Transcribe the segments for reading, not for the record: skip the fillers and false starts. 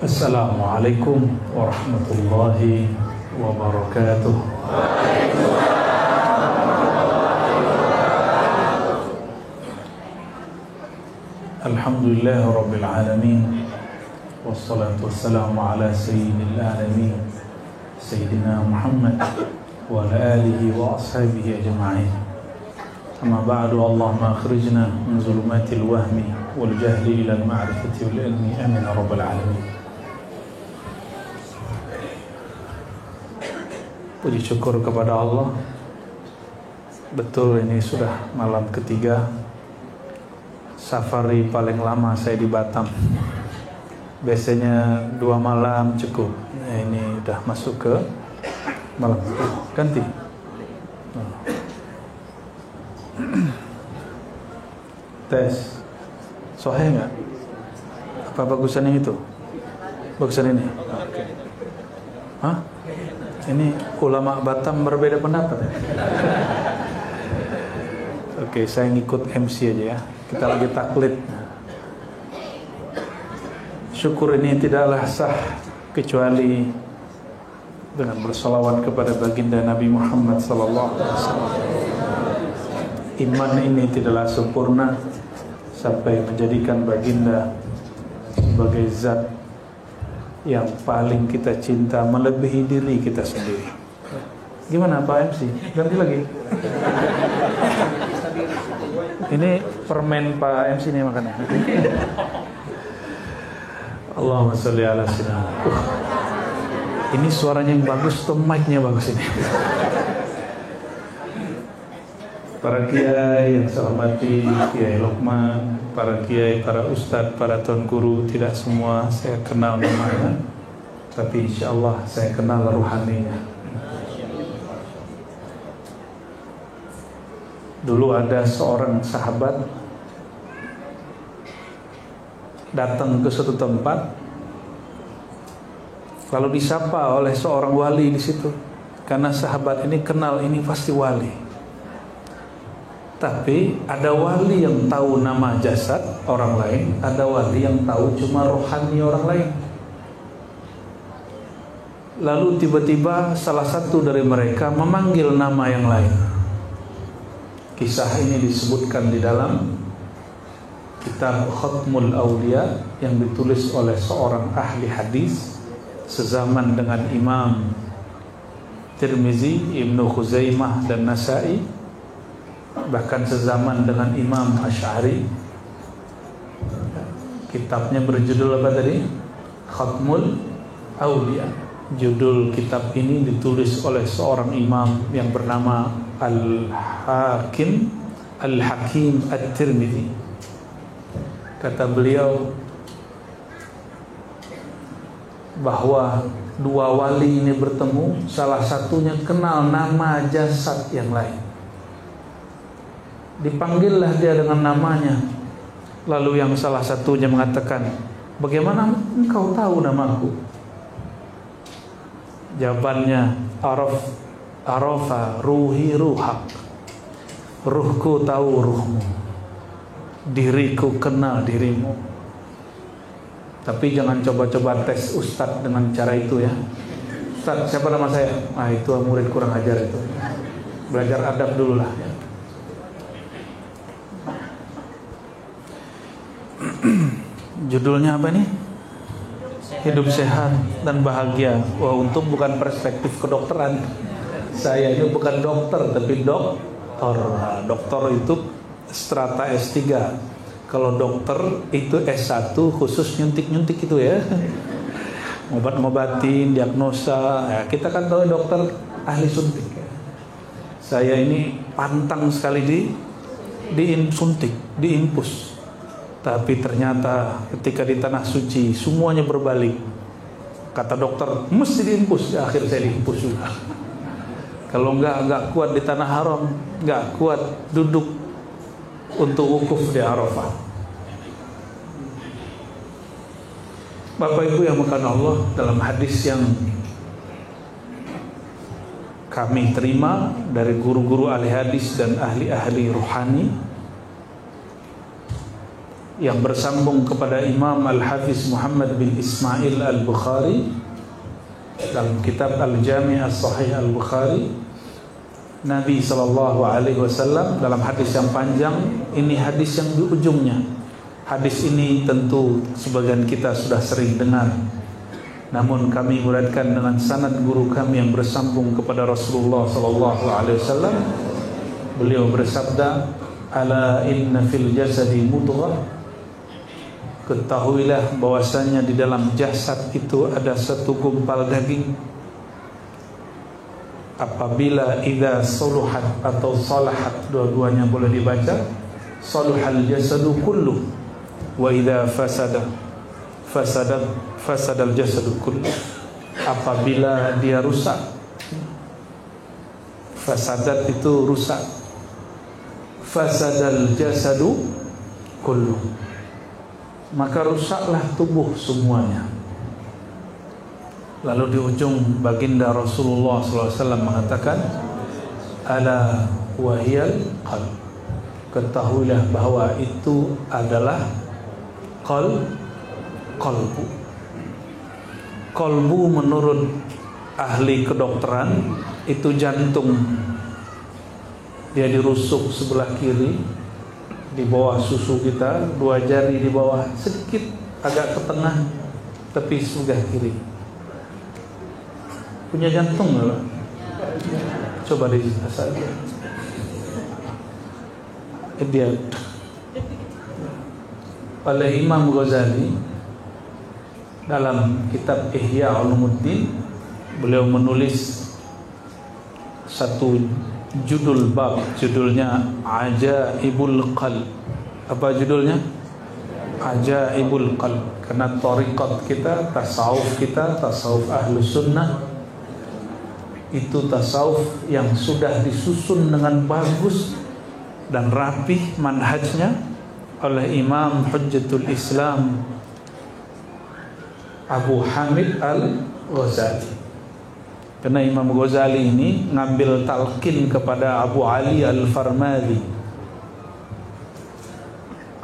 Assalamualaikum warahmatullahi wabarakatuh. Alhamdulillah rabbil alamin. Wassalatu wassalamu ala sayyidil alamin Sayyidina Muhammad wa ala alihi wa ashabihi ajma'in. Amma ba'du, Allahumma akhrijna min zulumatil wahmi wal jahli ila al-ma'rifati wal ilmi, amin ya rabbal alamin. Puji syukur kepada Allah. Betul, ini sudah malam ketiga safari paling lama saya di Batam. Biasanya 2 malam cukup. Nah, ini udah masuk ke malam ganti. Tes. Sahih nggak? Apa bagusan yang itu? Bagusan ini? Oke. Hah? Ini ulama Batam berbeda pendapat. Oke, saya ngikut MC aja ya. Kita lagi taklid. Syukur ini tidaklah sah kecuali dengan bersolawat kepada baginda Nabi Muhammad SAW. Iman ini tidaklah sempurna sampai menjadikan baginda sebagai zat yang paling kita cinta melebihi diri kita sendiri. Gimana Pak MC? Ganti lagi. Ini permen Pak MC nih makannya. Allahumma sholli ala sayyidina. Ini suaranya yang bagus tuh, mic-nya bagus ini. Para kiai yang saya hormati, Kiai Lokman, para kiai, para ustadz, para tuan guru, tidak semua saya kenal namanya, tapi insyaallah saya kenal ruhaninya. Dulu ada seorang sahabat datang ke suatu tempat, lalu disapa oleh seorang wali di situ. Karena sahabat ini kenal ini pasti wali. Tapi ada wali yang tahu nama jasad orang lain, ada wali yang tahu cuma rohani orang lain. Lalu tiba-tiba salah satu dari mereka memanggil nama yang lain. Kisah ini disebutkan di dalam kitab Khatmul Awliya yang ditulis oleh seorang ahli hadis sezaman dengan Imam Tirmizi, Ibnu Khuzaimah dan Nasa'i, bahkan sezaman dengan Imam Asy'ari. Kitabnya berjudul apa tadi? Khatmul Awliya. Judul kitab ini ditulis oleh seorang imam yang bernama Al-Hakim At-Tirmidzi. Kata beliau bahwa 2 wali ini bertemu, salah satunya kenal nama jasad yang lain. Dipanggillah dia dengan namanya. Lalu yang salah satunya mengatakan, "Bagaimana engkau tahu namaku?" Jawabannya, Arafa ruhi ruhak. Ruhku tahu ruhmu, diriku kenal dirimu. Tapi jangan coba-coba tes ustadz dengan cara itu ya. Ustadz, siapa nama saya? Itu murid kurang ajar itu. Belajar adab dulu lah. Judulnya apa nih? Hidup sehat dan bahagia. Wah, untung bukan perspektif kedokteran. Saya ini bukan dokter, tapi doktor. Dokter itu strata S3. Kalau dokter itu S1 khusus nyuntik-nyuntik itu ya. Ngobat-ngobatin, diagnosa. Ya, kita kan tahu dokter ahli suntik. Saya ini pantang sekali suntik, diimpus. Tapi ternyata ketika di tanah suci semuanya berbalik. Kata dokter mesti diimpus, ya, akhir saya diimpus juga. Kalau enggak kuat di tanah haram, enggak kuat duduk untuk wukuf di Arafah. Bapak Ibu yang makan Allah, dalam hadis yang kami terima dari guru-guru ahli hadis dan ahli-ahli rohani yang bersambung kepada Imam Al-Hafiz Muhammad bin Ismail Al-Bukhari dalam kitab Al-Jami' As-Sahih Al-Bukhari. Nabi SAW dalam hadis yang panjang, ini hadis yang di ujungnya. Hadis ini tentu sebagian kita sudah sering dengar, namun kami uraikan dengan sanad guru kami yang bersambung kepada Rasulullah SAW. Beliau bersabda, "Ala inna fil jasadi mudghah." Ketahuilah bahwasanya di dalam jasad itu ada satu gumpal daging. Apabila idza suluhat atau salahat, dua-duanya boleh dibaca, saluhal jasadu kullu, wa idza fasadal jasadu kullu. Apabila dia rusak, fasadat itu rusak, fasadal jasadu kullu, maka rusaklah tubuh semuanya. Lalu di ujung baginda Rasulullah SAW mengatakan, ala wahiyal qalb. Ketahuilah bahwa itu adalah qalbu. Qalbu menurut ahli kedokteran itu jantung. Dia dirusuk sebelah kiri, di bawah susu kita, 2 jari di bawah, sedikit agak ke tengah, tapi sudah kiri. Punya jantung nggak? Coba di asal dia. Oleh Imam Ghazali dalam kitab Ihya Ulumuddin, beliau menulis satu judul bab, judulnya Ajaibul Qalb. Apa judulnya? Ajaibul Qalb. Karena thariqat kita, tasawuf Ahlus Sunnah, itu tasawuf yang sudah disusun dengan bagus dan rapih manhajnya oleh Imam Hujjatul Islam Abu Hamid Al-Ghazali. Karena Imam Ghazali ini ngambil talqin kepada Abu Ali Al-Farmadi.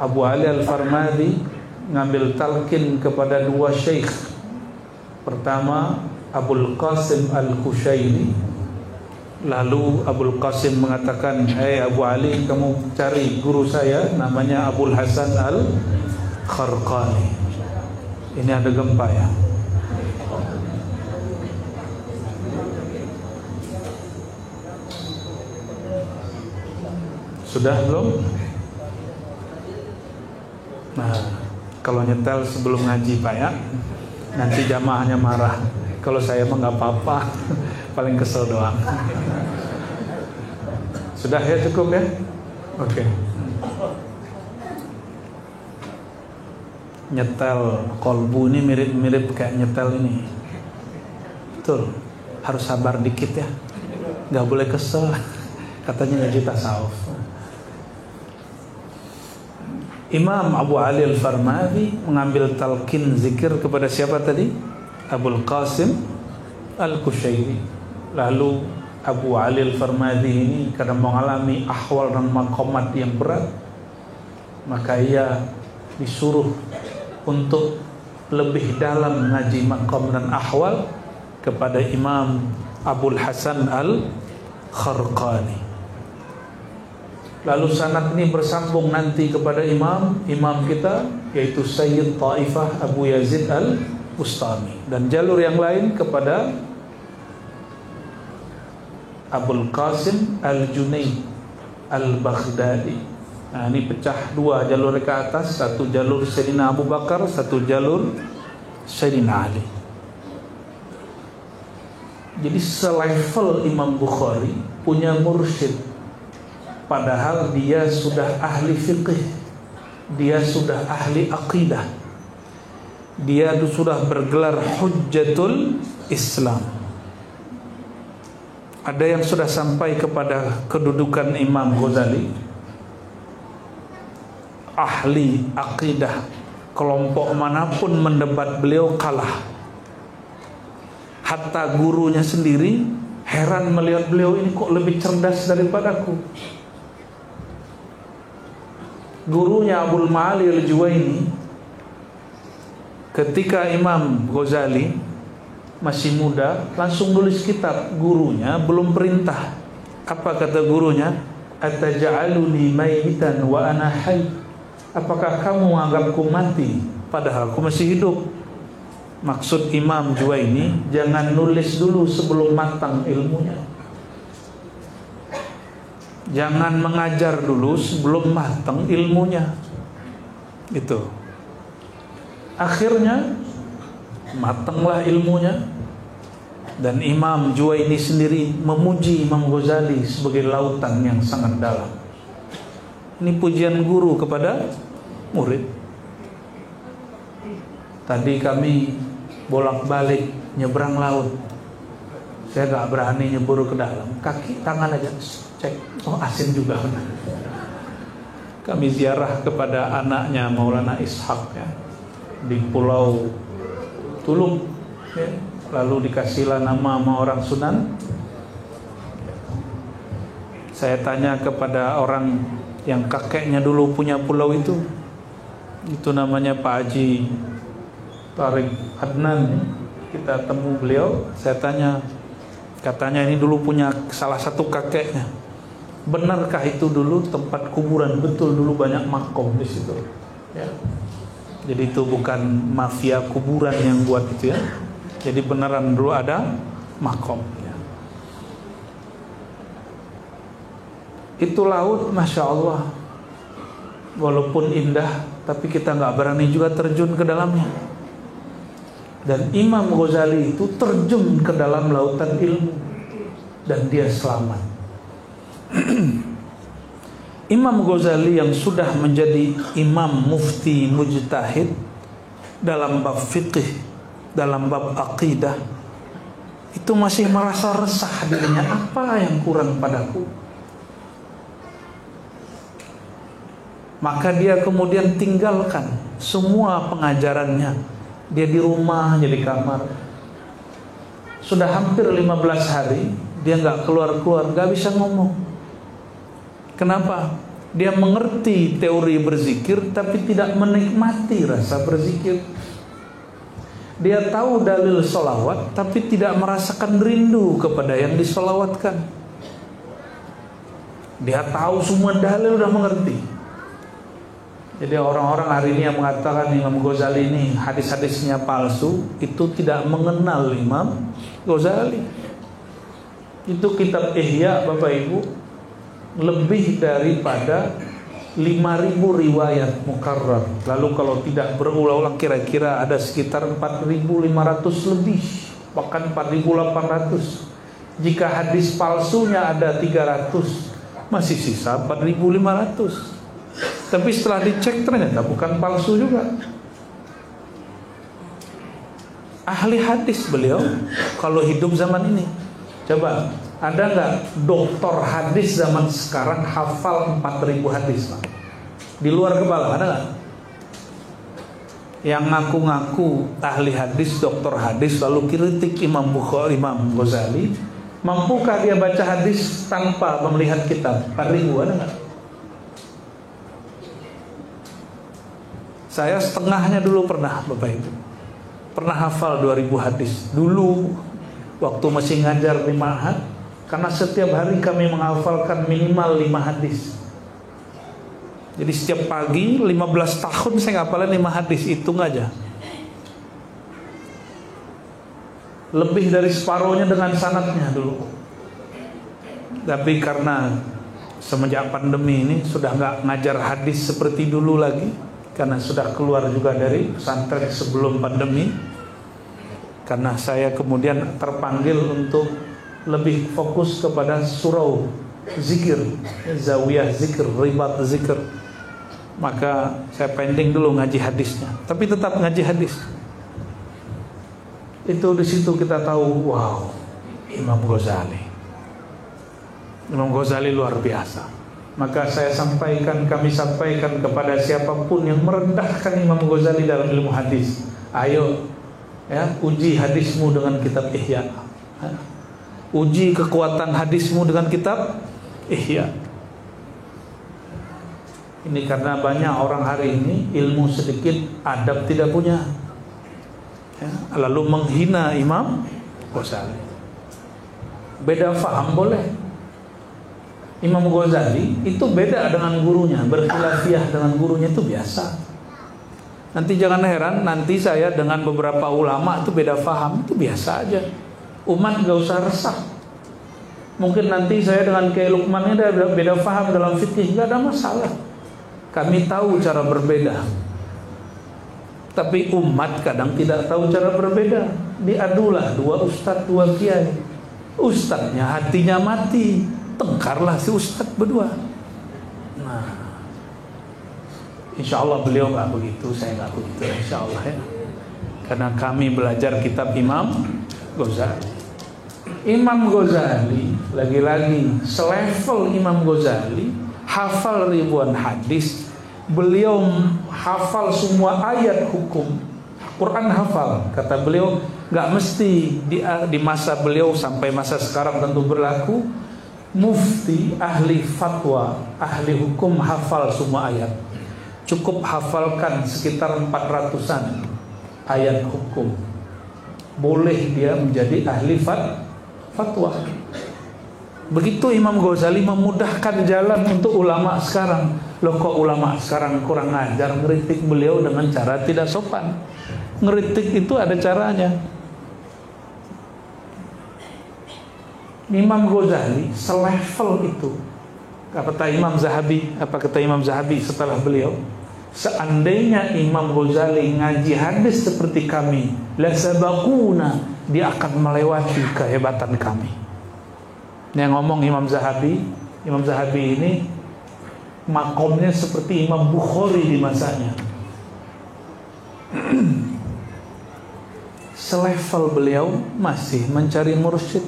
Abu Ali Al-Farmadi ngambil talqin kepada 2 syekh. Pertama Abul Qasim Al-Kushairi. Lalu Abul Qasim mengatakan, "Hei Abu Ali, kamu cari guru saya namanya Abul Hasan Al-Kharqani." Ini ada gempa ya. Sudah belum? Nah, kalau nyetel sebelum ngaji Pak ya, nanti jamaahnya marah. Kalau saya mah nggak apa-apa, paling kesel doang. Sudah ya, cukup ya? Oke. Nyetel kolbu ini mirip-mirip kayak nyetel ini. Betul, harus sabar dikit ya, nggak boleh kesel. Katanya ngaji tasawuf. Imam Abu Ali Al-Farmadi mengambil talqin zikir kepada siapa tadi? Abul Qasim Al-Kushairi. Lalu Abu Ali Al-Farmadi ini karena mengalami ahwal dan maqamat yang berat, maka ia disuruh untuk lebih dalam ngaji maqam dan ahwal kepada Imam Abul Hasan Al-Kharqani. Lalu sanad ini bersambung nanti kepada imam kita, yaitu Sayyid Taifah Abu Yazid Al-Bustami, dan jalur yang lain kepada Abul Qasim Al-Junaid Al-Baghdadi. Nah, ini pecah 2 jalur ke atas, satu jalur Sayyidina Abu Bakar, satu jalur Sayyidina Ali. Jadi selevel Imam Bukhari punya mursyid, padahal dia sudah ahli fiqih, dia sudah ahli aqidah, dia sudah bergelar Hujjatul Islam. Ada yang sudah sampai kepada kedudukan Imam Ghazali, ahli aqidah. Kelompok manapun mendebat beliau kalah. Hatta gurunya sendiri heran melihat beliau ini kok lebih cerdas daripadaku. Gurunya Abul Ma'ali Al-Juwaini, ketika Imam Ghazali masih muda langsung nulis kitab. Gurunya belum perintah. Apa kata gurunya? Ataj'aluni mayyitan wa ana hayy. Apakah kamu menganggapku mati padahal aku masih hidup? Maksud Imam Juwaini, jangan nulis dulu sebelum matang ilmunya. Jangan mengajar dulu sebelum matang ilmunya. Gitu. Akhirnya matanglah ilmunya. Dan Imam Juwaini sendiri memuji Imam Ghazali sebagai lautan yang sangat dalam. Ini pujian guru kepada murid. Tadi kami bolak-balik nyebrang laut. Saya gak berani nyebur ke dalam. Kaki, tangan aja cek. Oh, asin juga. Kami ziarah kepada anaknya Maulana Ishaq ya, di Pulau Tulung ya. Lalu dikasihlah nama sama orang Sunan. Saya tanya kepada orang yang kakeknya dulu punya pulau itu namanya Pak Haji Tariq Adnan. Kita temu beliau, saya tanya, katanya ini dulu punya salah satu kakeknya. Benarkah itu dulu tempat kuburan? Betul, dulu banyak makom di situ ya. Jadi itu bukan mafia kuburan yang buat itu ya. Jadi beneran dulu ada makom ya. Itu laut, Masya Allah, walaupun indah, tapi kita gak berani juga terjun ke dalamnya. Dan Imam Ghazali itu terjun ke dalam lautan ilmu dan dia selamat. Imam Ghazali yang sudah menjadi imam mufti mujtahid dalam bab fiqih, dalam bab aqidah, itu masih merasa resah dirinya, apa yang kurang padaku. Maka dia kemudian tinggalkan semua pengajarannya. Dia di rumah, di kamar. Sudah hampir 15 hari dia gak keluar-keluar, gak bisa ngomong. Kenapa? Dia mengerti teori berzikir tapi tidak menikmati rasa berzikir. Dia tahu dalil sholawat tapi tidak merasakan rindu kepada yang disolawatkan. Dia tahu semua dalil, udah mengerti. Jadi orang-orang hari ini yang mengatakan Imam Ghazali ini hadis-hadisnya palsu, itu tidak mengenal Imam Ghazali. Itu kitab Ihya, Bapak Ibu, lebih daripada 5.000 riwayat mukarrar. Lalu kalau tidak berulang-ulang kira-kira ada sekitar 4.500 lebih, bahkan 4.800. Jika hadis palsunya ada 300, masih sisa 4.500. Tapi setelah dicek ternyata bukan palsu juga. Ahli hadis beliau kalau hidup zaman ini. Coba, ada nggak doktor hadis zaman sekarang hafal 4.000 hadis, Pak? Di luar kepala ada nggak? Yang ngaku-ngaku ahli hadis, doktor hadis, lalu kritik Imam Bukhari, Imam Ghazali, mampukah dia baca hadis tanpa melihat kitab? 4.000 ada nggak? Saya setengahnya dulu pernah, Bapak Ibu. Pernah hafal 2.000 hadis. Dulu waktu masih ngajar di Ma'had, karena setiap hari kami menghafalkan minimal 5 hadis. Jadi setiap pagi 15 tahun saya ngapalin 5 hadis, hitung aja. Lebih dari separuhnya dengan sanadnya dulu. Tapi karena semenjak pandemi ini sudah nggak ngajar hadis seperti dulu lagi, karena sudah keluar juga dari pesantren sebelum pandemi. Karena saya kemudian terpanggil untuk lebih fokus kepada surau zikir, zawiyah zikir, ribat zikir. Maka saya pending dulu ngaji hadisnya, tapi tetap ngaji hadis. Itu di situ kita tahu, wow, Imam Ghazali. Imam Ghazali luar biasa. Maka saya sampaikan, kami sampaikan kepada siapapun yang merendahkan Imam Ghazali dalam ilmu hadis, ayo ya, uji hadismu dengan kitab Ihya. Uji kekuatan hadismu dengan kitab Ihya. Ini karena banyak orang hari ini ilmu sedikit, adab tidak punya, ya, lalu menghina Imam Ghazali. Beda faham boleh. Imam Ghazali itu beda dengan gurunya, berkhilafiyah dengan gurunya itu biasa. Nanti jangan heran, nanti saya dengan beberapa ulama itu beda faham, itu biasa aja. Umat gak usah resah. Mungkin nanti saya dengan Kiai Lukman ini ada beda faham dalam fikih, gak ada masalah. Kami tahu cara berbeda. Tapi umat kadang tidak tahu cara berbeda. Diadulah dua ustadz, dua kiai. Ustadznya hatinya mati, tengkarlah si ustadz berdua. Nah, insya Allah beliau gak begitu, saya gak begitu, insya Allah ya. Karena kami belajar kitab Imam Ghazali. Imam Ghazali, lagi-lagi selevel Imam Ghazali, hafal ribuan hadis. Beliau hafal semua ayat hukum Quran, hafal. Kata beliau, gak mesti di masa beliau sampai masa sekarang tentu berlaku. Mufti, ahli fatwa, ahli hukum hafal semua ayat. Cukup hafalkan sekitar 400-an ayat hukum, boleh dia menjadi ahli fatwa. Begitu Imam Ghazali memudahkan jalan untuk ulama sekarang. Loh, kok ulama sekarang kurang ajar, ngeritik beliau dengan cara tidak sopan. Ngeritik itu ada caranya. Imam Ghazali selevel itu. Apa kata Imam Zahabi setelah beliau? Seandainya Imam Ghazali ngaji hadis seperti kami, la sabaquna, dia akan melewati kehebatan kami. Yang ngomong Imam Zahabi ini makomnya seperti Imam Bukhari di masanya. Selevel beliau masih mencari mursyid.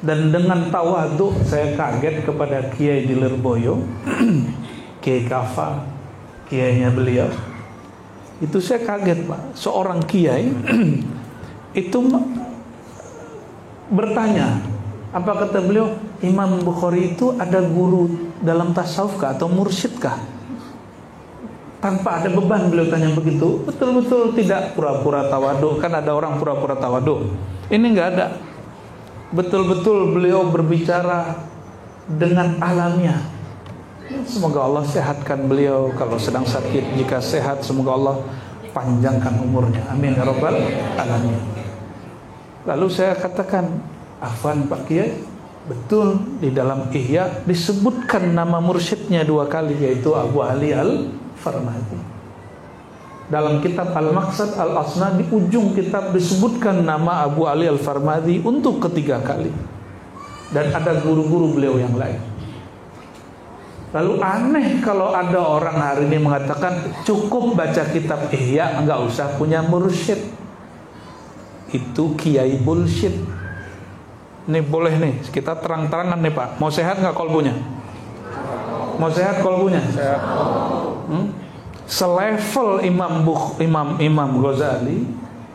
Dan dengan tawadhu saya kaget kepada Kiai di Lirboyo, Kiai Kafa, kiainya beliau. Itu saya kaget, Pak. Seorang kiai itu bertanya, apa kata beliau, Imam Bukhari itu ada guru dalam tasawuf kah atau mursyid kah? Tanpa ada beban beliau tanya begitu. Betul-betul tidak pura-pura tawadhu. Kan ada orang pura-pura tawadhu. Ini enggak ada. Betul-betul beliau berbicara dengan alamiah. Semoga Allah sehatkan beliau kalau sedang sakit. Jika sehat, semoga Allah panjangkan umurnya. Amin ya rabbal alamin. Lalu saya katakan, afwan Pak Kiai, betul di dalam Ihya disebutkan nama mursyidnya 2 kali, yaitu Abu Ali Al-Farmadi. Dalam kitab Al-Maqsad Al-Asna di ujung kitab disebutkan nama Abu Ali Al-Farmadi untuk ketiga kali. Dan ada guru-guru beliau yang lain. Lalu aneh kalau ada orang hari ini mengatakan cukup baca kitab Ihya, enggak usah punya mursyid. Itu kiai bullshit. Ini boleh nih, kita terang-terangan nih Pak. Mau sehat nggak kolbunya? Mau sehat kolbunya? Sehat. Selevel Imam Ghazali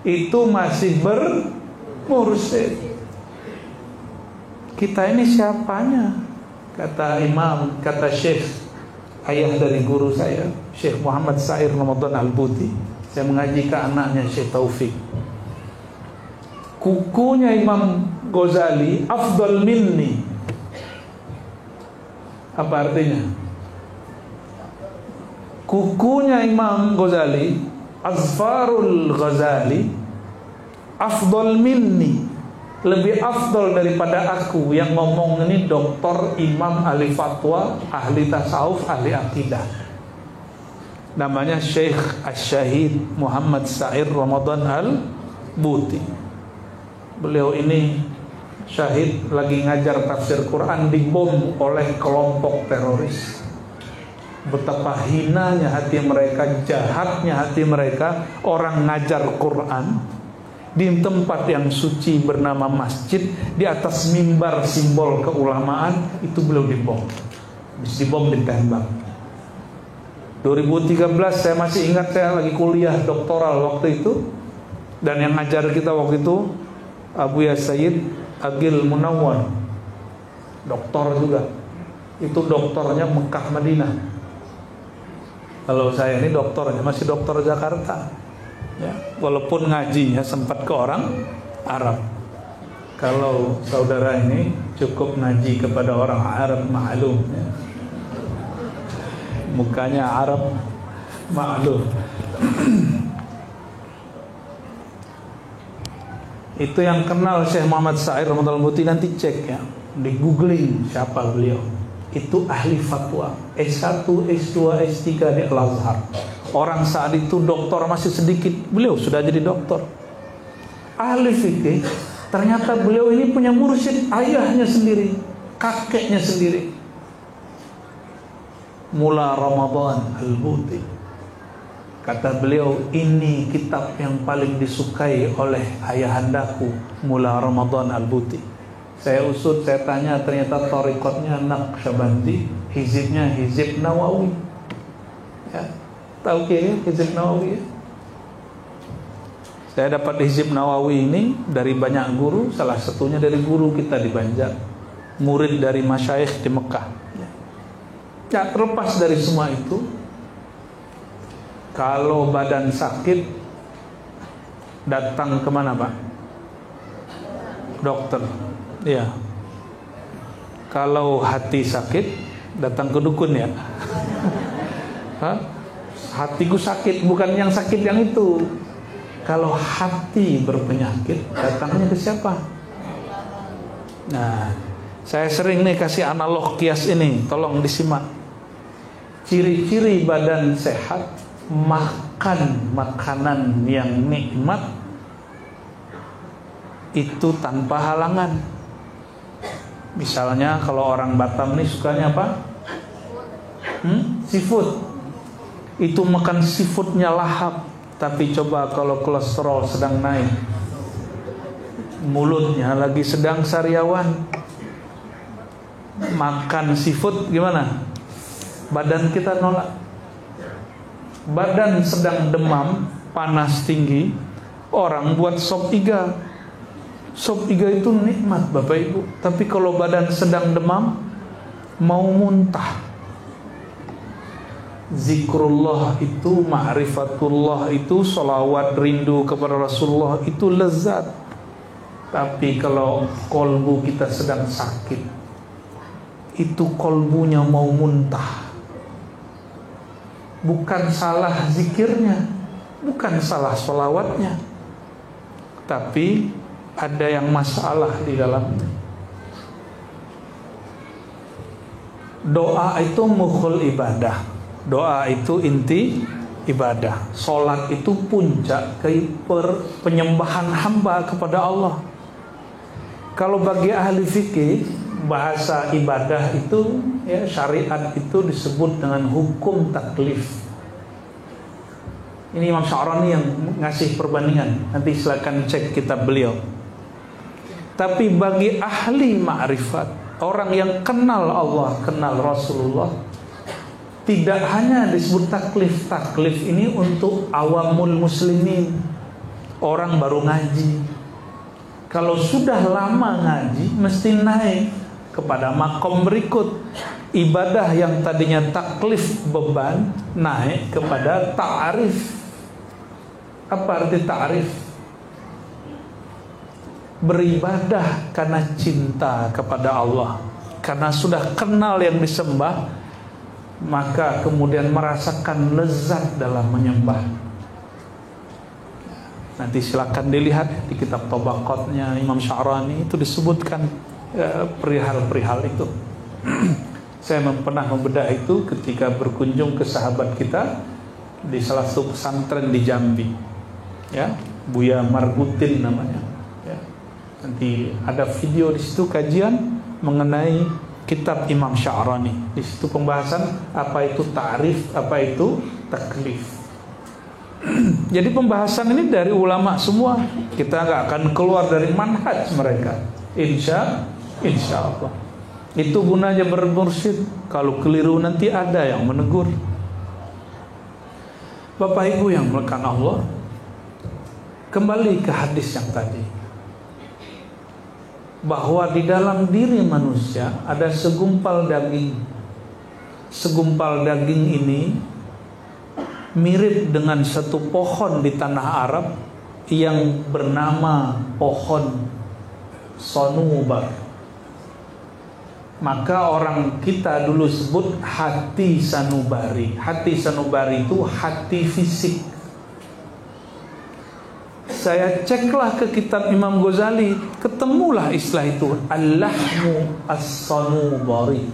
itu masih bermursyid. Kita ini siapanya? Kata Syekh, ayah dari guru saya, Syekh Muhammad Sair Ramadan Al-Buti. Saya mengaji ke anaknya Syekh Taufik. Kukunya Imam Ghazali afdal minni. Apa artinya? Kukunya Imam Ghazali, azfarul Ghazali afdal minni, lebih afdal daripada aku yang ngomong ini doktor, imam, ahli fatwa, ahli tasawuf, ahli akidah. Namanya Syekh Asy-Syahid Muhammad Sair Ramadan Al-Buti. Beliau ini syahid lagi ngajar tafsir Quran, dibom oleh kelompok teroris. Betapa hinanya hati mereka, jahatnya hati mereka. Orang ngajar Quran di tempat yang suci bernama masjid, di atas mimbar simbol keulamaan, itu beliau dibom. Habis dibom ditembak. 2013 saya masih ingat, saya lagi kuliah doktoral waktu itu. Dan yang ngajar kita waktu itu Abu Ya Sayyid Agil Munawwar, doktor juga. Itu doktornya Mekah Madinah. Kalau saya ini doktornya masih doktor Jakarta, ya, walaupun ngajinya sempat ke orang Arab. Kalau saudara ini cukup ngaji kepada orang Arab maklum, ya. Mukanya Arab maklum. Itu yang kenal Syekh Muhammad Sa'id Ramadan Al-Buti, nanti cek ya, di googling siapa beliau. Itu ahli fatwa, S1, S2, S3 di Al-Azhar. Orang saat itu doktor masih sedikit, beliau sudah jadi doktor. Ahli fikih, ternyata beliau ini punya mursyid ayahnya sendiri, kakeknya sendiri. Mula Ramadan Al-Buti. Kata beliau, ini kitab yang paling disukai oleh ayahandaku, Mula Ramadan Al-Buti. Saya usut, saya tanya, ternyata thariqatnya Naqsyabandi, hizibnya Hizib Nawawi. Ya, tahu ya Hizib Nawawi ya? Saya dapat Hizib Nawawi ini dari banyak guru, salah satunya dari guru kita di Banjar, murid dari masyayikh di Mekah. Ya, terlepas dari semua itu, kalau badan sakit datang kemana Pak? Dokter. Ya. Kalau hati sakit datang ke dukun ya. Hah? Hatiku sakit, bukan yang sakit yang itu. Kalau hati berpenyakit datangnya ke siapa? Nah, saya sering nih kasih analog kias ini, tolong disimak. Ciri-ciri badan sehat, makan makanan yang nikmat itu tanpa halangan. Misalnya kalau orang Batam nih sukanya apa? Seafood. Itu makan seafoodnya lahap. Tapi coba kalau kolesterol sedang naik, mulutnya lagi sedang sariawan, makan seafood gimana? Badan kita nolak. Badan sedang demam, panas tinggi, orang buat sop iga. Sop iga itu nikmat Bapak Ibu. Tapi kalau badan sedang demam, mau muntah. Zikrullah itu, ma'rifatullah itu, salawat rindu kepada Rasulullah itu lezat. Tapi kalau kolbu kita sedang sakit, itu kolbunya mau muntah. Bukan salah zikirnya, bukan salah sholawatnya, tapi ada yang masalah di dalamnya. Doa itu mukhul ibadah. Doa itu inti ibadah. Sholat itu puncak penyembahan hamba kepada Allah. Kalau bagi ahli fikih, bahasa ibadah itu, ya, syariat itu disebut dengan hukum taklif. Ini Imam Sya'rani yang ngasih perbandingan. Nanti silakan cek kitab beliau. Tapi bagi ahli ma'rifat, orang yang kenal Allah, kenal Rasulullah, tidak hanya disebut taklif. Taklif ini untuk awamul muslimin, orang baru ngaji. Kalau sudah lama ngaji, mesti naik kepada makom berikut. Ibadah yang tadinya taklif beban, naik kepada ta'arif. Apa arti ta'arif? Beribadah karena cinta kepada Allah, karena sudah kenal yang disembah, maka kemudian merasakan lezat dalam menyembah. Nanti silakan dilihat di kitab Tabaqatnya Imam Sya'rani, itu disebutkan perihal-perihal itu. Saya pernah membedah itu ketika berkunjung ke sahabat kita di salah satu pesantren di Jambi, ya, Buya Margutin namanya. Nanti ada video di situ kajian mengenai kitab Imam Sya'rani. Di situ pembahasan apa itu ta'rif, apa itu taklif. Jadi pembahasan ini dari ulama semua. Kita nggak akan keluar dari manhaj mereka. Insya Allah. Itu gunanya bermursyid. Kalau keliru nanti ada yang menegur. Bapak Ibu yang melekat Allah, kembali ke hadis yang tadi. bahwa di dalam diri manusia ada segumpal daging. Segumpal daging ini mirip dengan satu pohon di tanah Arab yang bernama pohon sonubar. Maka orang kita dulu sebut hati sanubari. Hati sanubari itu hati fisik. Saya ceklah ke kitab Imam Ghazali, ketemulah istilah itu, al-lahmu as-sanubari.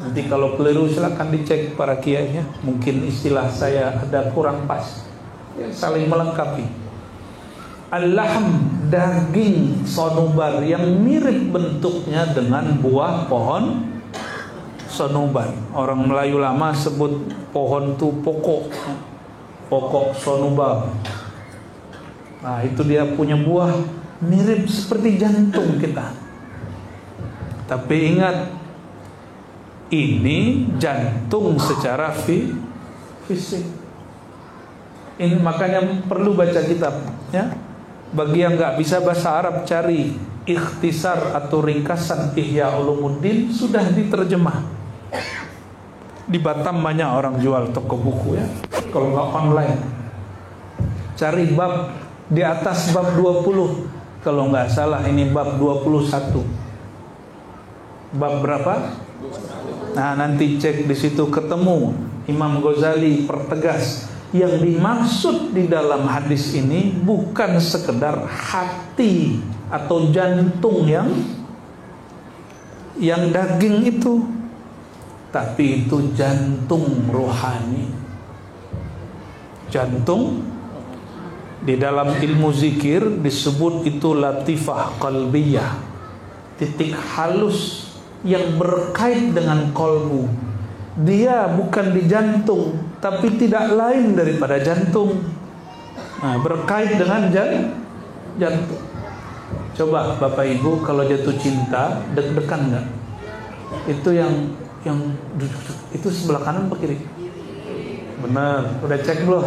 Nanti kalau keliru silakan dicek para kiainya. Mungkin istilah saya ada kurang pas, ya, saling melengkapi. Al-lahm, daging sonubar yang mirip bentuknya dengan buah pohon sonubar. Orang Melayu lama sebut pohon itu pokok sonubar. Nah, itu dia punya buah mirip seperti jantung kita. Tapi ingat, ini jantung secara fisik. Ini makanya perlu baca kitab, ya. Bagi yang nggak bisa bahasa Arab, cari ikhtisar atau ringkasan Ihya Ulumuddin, sudah diterjemah. Di Batam banyak orang jual toko buku, ya. Kalau nggak online, cari bab di atas bab 20. Kalau nggak salah ini bab 21. Bab berapa? Nah, nanti cek di situ, ketemu Imam Ghazali pertegas. Yang dimaksud di dalam hadis ini bukan sekedar hati atau jantung yang daging itu, tapi itu jantung rohani. Jantung di dalam ilmu zikir disebut itu latifah qalbiyah, titik halus yang berkait dengan kolbu. Dia bukan di jantung, tapi tidak lain daripada jantung. Nah, berkait dengan jantung. Coba Bapak Ibu kalau jatuh cinta, deg-degan nggak? Itu yang itu sebelah kanan atau kiri? Benar, udah cek belum?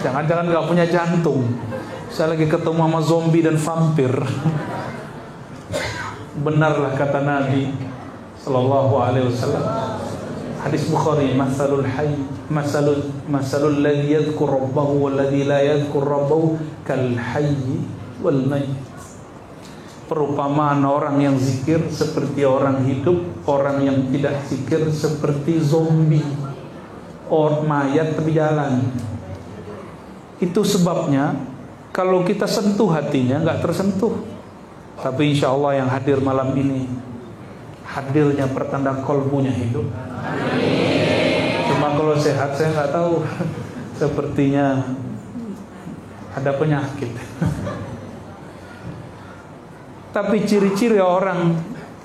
Jangan-jangan nggak punya jantung. Saya lagi ketemu sama zombie dan vampir. Benarlah kata Nabi Sallallahu Alaihi Wasallam. Hadis Bukhari, masalul hayy masalul ladzi yadhkur rabbahu wal ladzi la yadhkur rabbahu kal hayy wal mayyit. Perumpamaan orang yang zikir seperti orang hidup, orang yang tidak zikir seperti zombie, orang mayat tepi jalan. Itu sebabnya kalau kita sentuh hatinya nggak tersentuh. Tapi insya Allah yang hadir malam ini, hadirnya pertanda kolbunya hidup. Cuma kalau sehat saya nggak tahu, sepertinya ada penyakit. Tapi ciri-ciri orang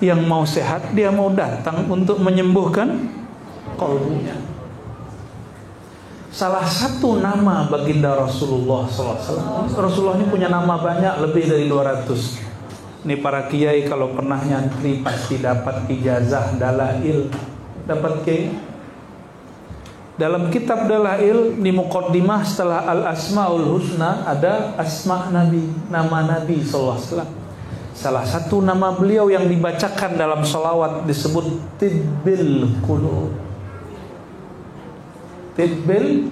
yang mau sehat, dia mau datang untuk menyembuhkan kolbunya. Salah satu nama baginda Rasulullah SAW. Rasulullah ini punya nama banyak, lebih dari 200. Ini para kiai kalau pernah nyantri pasti dapat ijazah dalail. Dapat kiai. Dalam kitab dalail di muqaddimah setelah al-asmaul husna ada asma Nabi, nama Nabi SAW. Salah satu nama beliau yang dibacakan dalam salawat disebut tibbil qulub. Tibbil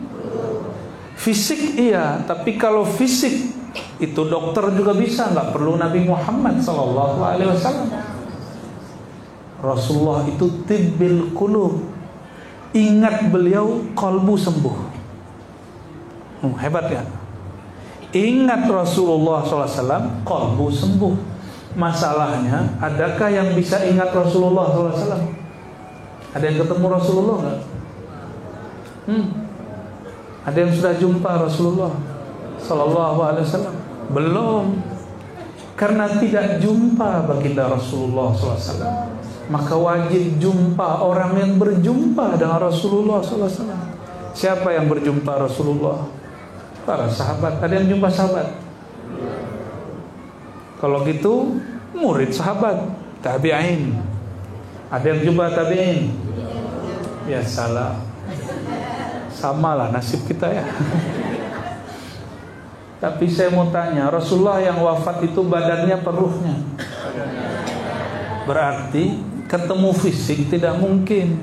fisik iya, tapi kalau fisik itu dokter juga bisa, nggak perlu Nabi Muhammad Sallallahu Alaihi Wasallam. Rasulullah itu tibbil qulub. Ingat beliau, kolbu sembuh. Hebat ya. Ingat Rasulullah SAW, kolbu sembuh. Masalahnya, adakah yang bisa ingat Rasulullah SAW? Ada yang ketemu Rasulullah nggak? Ada yang sudah jumpa Rasulullah Sallallahu Alaihi Wasallam? Belum. Karena tidak jumpa baginda Rasulullah SAW, maka wajib jumpa orang yang berjumpa dengan Rasulullah SAW. Siapa yang berjumpa Rasulullah? Para sahabat. Ada yang jumpa sahabat? Kalau gitu murid sahabat, tabi'in. Ada yang jumpa tabi'in? Ya salah. Samalah nasib kita ya. Tapi saya mau tanya, Rasulullah yang wafat itu badannya apa ruhnya? Berarti ketemu fisik tidak mungkin.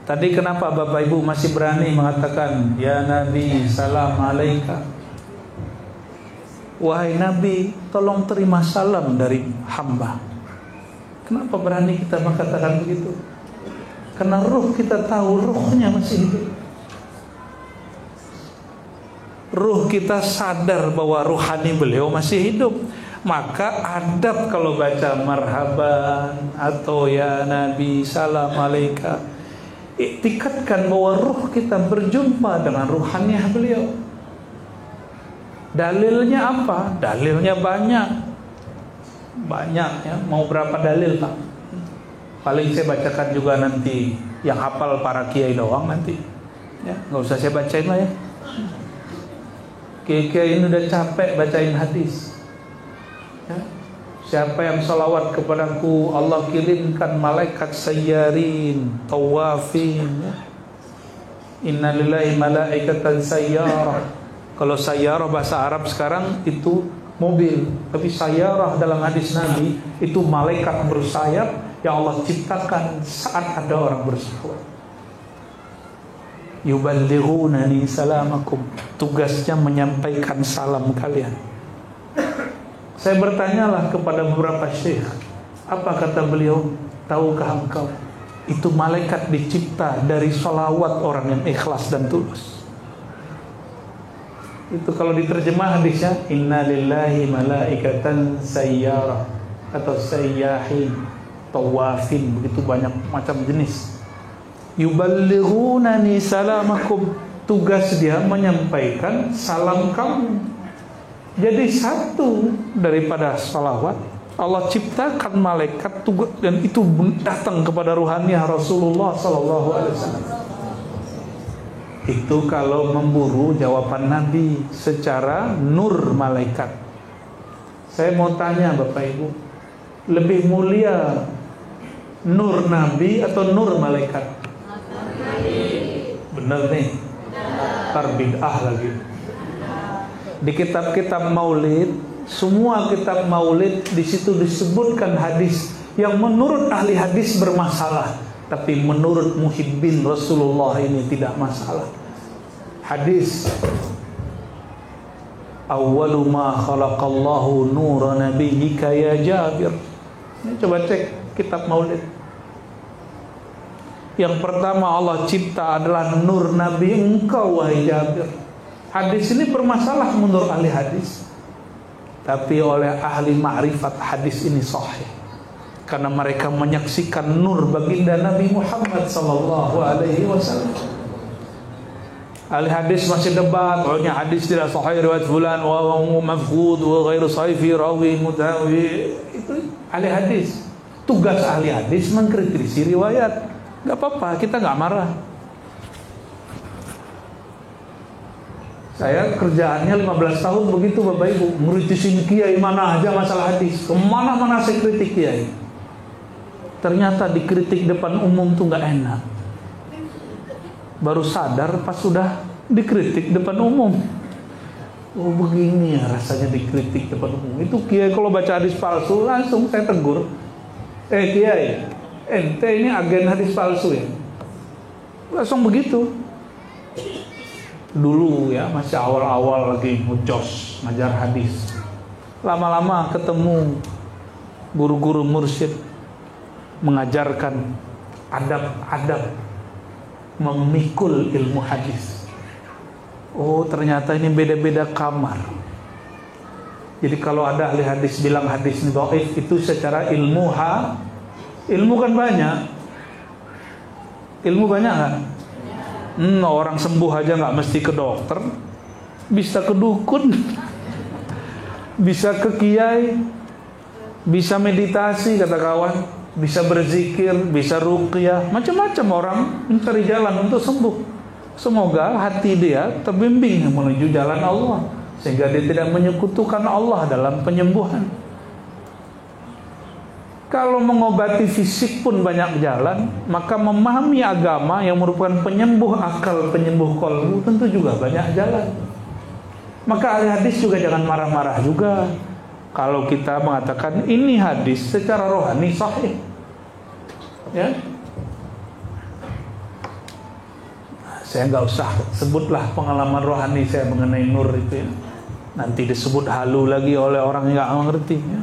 Tadi kenapa Bapak Ibu masih berani mengatakan, ya Nabi salam alaika? Wahai Nabi, tolong terima salam dari hamba. Kenapa berani kita mengatakan begitu? Karena ruh kita tahu ruhnya masih hidup. Ruh kita sadar bahwa ruhani beliau masih hidup. Maka adab kalau baca marhaban atau ya Nabi salam alaika, iktikadkan bahwa ruh kita berjumpa dengan ruhaniah beliau. Dalilnya apa? Dalilnya banyak ya. Mau berapa dalil Pak? Paling saya bacakan juga nanti. Yang hafal para kiai doang nanti ya, nggak usah saya bacain lah ya. Kiai-kiai ini udah capek bacain hadis ya. Siapa yang salawat kepadaku, Allah kirimkan malaikat sayyarin, tawafin ya. Innalillahi malaikatan sayyarah. Kalau sayyarah bahasa Arab sekarang itu mobil, tapi sayyarah dalam hadis Nabi itu malaikat bersayap yang Allah ciptakan saat ada orang bersalawat. Yuballighunani salamakum, tugasnya menyampaikan salam kalian. Saya bertanyalah kepada beberapa syekh, apa kata beliau? Tahukah engkau, itu malaikat dicipta dari salawat orang yang ikhlas dan tulus. Itu kalau diterjemah hadisnya, inna lillahi malaikatan sayyarah atau sayyahin, tawafin, begitu banyak macam jenis. Yuballighunani salamakum, tugas dia menyampaikan salam kamu. Jadi satu daripada salawat, Allah ciptakan malaikat tugas, dan itu datang kepada ruhaniah Rasulullah sallallahu alaihi wasallam. Itu kalau memburu jawaban Nabi secara nur malaikat. Saya mau tanya Bapak Ibu, lebih mulia nur Nabi atau nur malaikat? Bener nih, bid'ah lagi. Di kitab-kitab maulid, semua kitab maulid di situ disebutkan hadis yang menurut ahli hadis bermasalah, tapi menurut muhibbin Rasulullah ini tidak masalah. Hadis awwalu ma khalaqallahu nura nabiyyika ya Jabir. Ini coba cek kitab maulid. Yang pertama Allah cipta adalah nur Nabi engkau wahai Jabir. Hadis ini bermasalah menurut ahli hadis, tapi oleh ahli ma'rifat hadis ini sahih, karena mereka menyaksikan nur baginda Nabi Muhammad sallallahu alaihi wasallam. Ahli hadis masih debat, pokoknya hadis tidak sahih riwayat fulan wa mafqud wa ghairu sahih fi rawi mutawi. Itu ahli hadis. Tugas ahli hadis mengkritisi riwayat. Gak apa-apa, kita gak marah. Saya kerjaannya 15 tahun begitu Bapak Ibu, ngeritisin kiai mana aja masalah hadis. Kemana-mana saya kritik kiai. Ternyata dikritik depan umum tuh gak enak. Baru sadar pas sudah dikritik depan umum. Oh begini ya rasanya dikritik depan umum. Itu kiai kalau baca hadis palsu langsung saya tegur. Kiai, ente ini agen hadis palsu ya? Langsung begitu. Dulu ya masih awal-awal lagi ngejos ngajar hadis. Lama-lama ketemu guru-guru mursyid mengajarkan adab-adab memikul ilmu hadis. Oh ternyata ini beda-beda kamar. Jadi kalau ada ahli hadis bilang hadis ini dhaif, itu secara ilmu kan banyak. Ilmu banyak kan? Orang sembuh aja nggak mesti ke dokter, bisa ke dukun, bisa ke kiai, bisa meditasi kata kawan, bisa berzikir, bisa ruqyah, macam-macam orang mencari jalan untuk sembuh. Semoga hati dia terbimbing menuju jalan Allah, sehingga dia tidak menyekutukan Allah dalam penyembuhan. Kalau mengobati fisik pun banyak jalan, maka memahami agama yang merupakan penyembuh akal, penyembuh qalbu tentu juga banyak jalan. Maka ahli hadis juga jangan marah-marah juga kalau kita mengatakan ini hadis secara rohani sahih. Ya, saya nggak usah sebutlah pengalaman rohani saya mengenai nur itu ya. Nanti disebut halu lagi oleh orang yang nggak mengerti ya.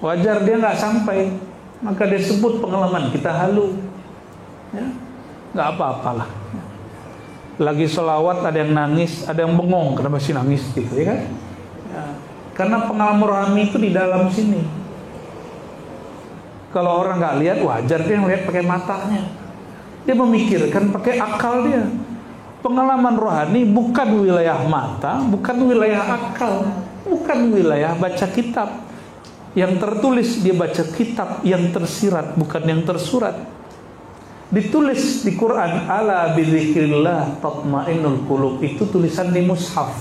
Wajar dia nggak sampai, maka dia sebut pengalaman kita halu ya. Nggak apa-apalah. Lagi sholawat ada yang nangis, ada yang bengong, kenapa sih nangis gitu ya kan ya. Karena pengalaman rohani itu di dalam sini. Kalau orang nggak lihat, wajar dia ngelihat pakai matanya. Dia memikirkan pakai akal dia. Pengalaman rohani bukan wilayah mata, bukan wilayah akal, bukan wilayah baca kitab. Yang tertulis dia baca kitab, yang tersirat bukan yang tersurat. Ditulis di Quran, ala bidzikrillah tatmainnul qulub, itu tulisan di mushaf.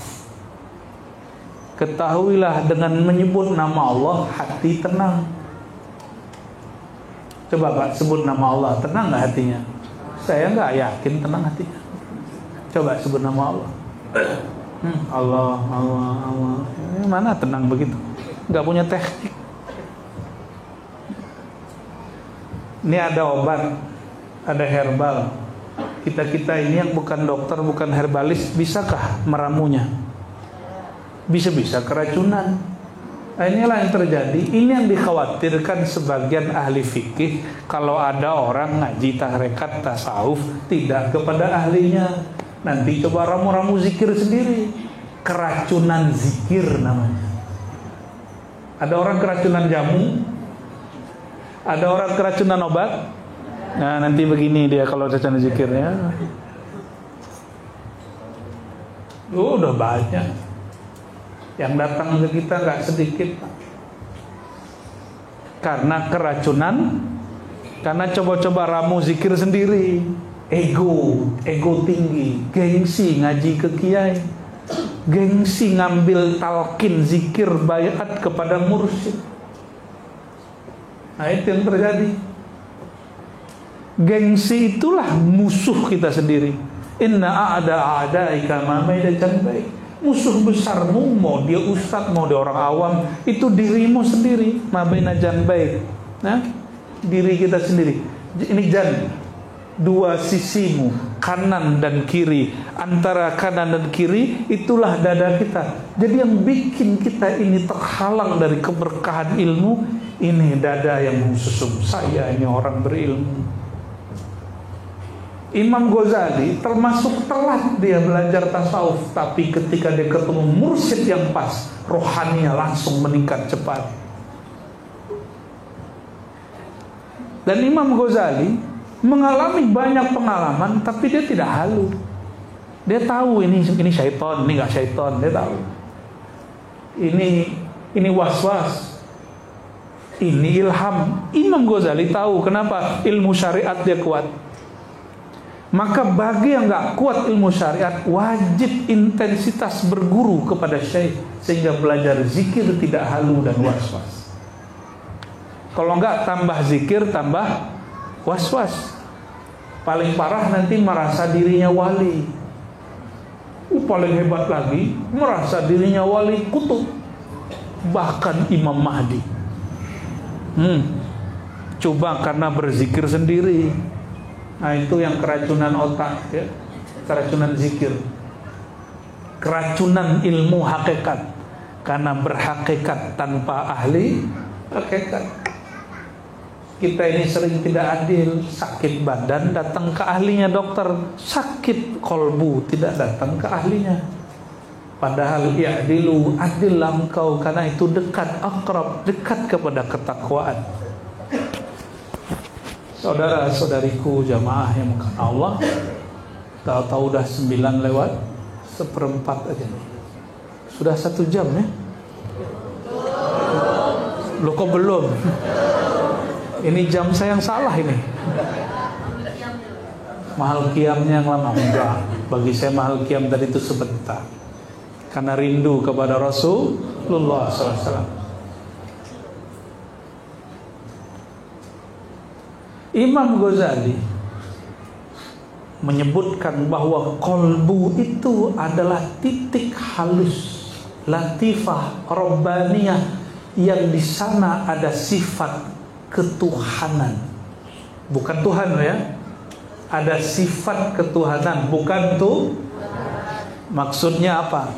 Ketahuilah dengan menyebut nama Allah hati tenang. Coba Pak sebut nama Allah, tenang nggak hatinya? Saya nggak yakin tenang hatinya. Coba sebut nama Allah. Allah. Mana tenang begitu? Nggak punya teknik. Ini ada obat, ada herbal. Kita ini yang bukan dokter, bukan herbalis, bisakah meramunya? Bisa-bisa keracunan. Nah, inilah yang terjadi. Ini yang dikhawatirkan sebagian ahli fikih. Kalau ada orang ngaji tarekat tasawuf tidak kepada ahlinya, nanti coba ramu-ramu zikir sendiri. Keracunan zikir namanya. Ada orang keracunan jamu, ada orang keracunan obat. Nah nanti begini dia kalau keracunan zikirnya. Udah banyak yang datang ke kita, nggak sedikit, karena keracunan, karena coba-coba ramu zikir sendiri, ego tinggi, gengsi ngaji ke kiai, gengsi ngambil talqin zikir bayat kepada mursyid. Nah itu yang terjadi. Gengsi itulah musuh kita sendiri. Inna a'daika ma baina janbayk. Musuh besarmu, mau dia ustadz, mau dia orang awam, itu dirimu sendiri, mabaina janbaik. Nah, diri kita sendiri. Ini jan, dua sisimu, kanan dan kiri. Antara kanan dan kiri itulah dada kita. Jadi yang bikin kita ini terhalang dari keberkahan ilmu, ini dada yang mengsusum saya, ini orang berilmu. Imam Ghazali termasuk telat dia belajar tasawuf, tapi ketika dia ketemu mursyid yang pas, rohaninya langsung meningkat cepat. Dan Imam Ghazali mengalami banyak pengalaman, tapi dia tidak halu. Dia tahu ini syaitan, ini nggak syaitan, dia tahu. Ini was-was, ini ilham. Imam Ghazali tahu kenapa ilmu syariat dia kuat. Maka bagi yang nggak kuat ilmu syariat, wajib intensitas berguru kepada syekh, sehingga belajar zikir tidak halu dan was-was. Kalau nggak, tambah zikir tambah was-was. Paling parah nanti merasa dirinya wali. Paling hebat lagi, merasa dirinya wali kutub, bahkan Imam Mahdi. Coba karena berzikir sendiri. Nah itu yang keracunan otak ya, keracunan zikir, keracunan ilmu hakikat, karena berhakikat tanpa ahli hakikat. Kita ini sering tidak adil, sakit badan datang ke ahlinya dokter, sakit kolbu tidak datang ke ahlinya. Padahal ya'dilu, adillah engkau, karena itu dekat, akrab, dekat kepada ketakwaan. Saudara-saudariku jamaah yang bukan Allah, tahu-tahu udah 9 lewat 1/4 aja nih. Sudah 1 jam ya? Loh kok belum? Ini jam saya yang salah ini. Mahal qiyamnya yang lama. Enggak, bagi saya mahal qiyam tadi itu sebentar, karena rindu kepada Rasulullah SAW. Imam Ghazali menyebutkan bahwa kolbu itu adalah titik halus latifah, rabbaniyah, yang di sana ada sifat ketuhanan. Bukan Tuhan ya. Ada sifat ketuhanan, bukan tuh. Maksudnya apa?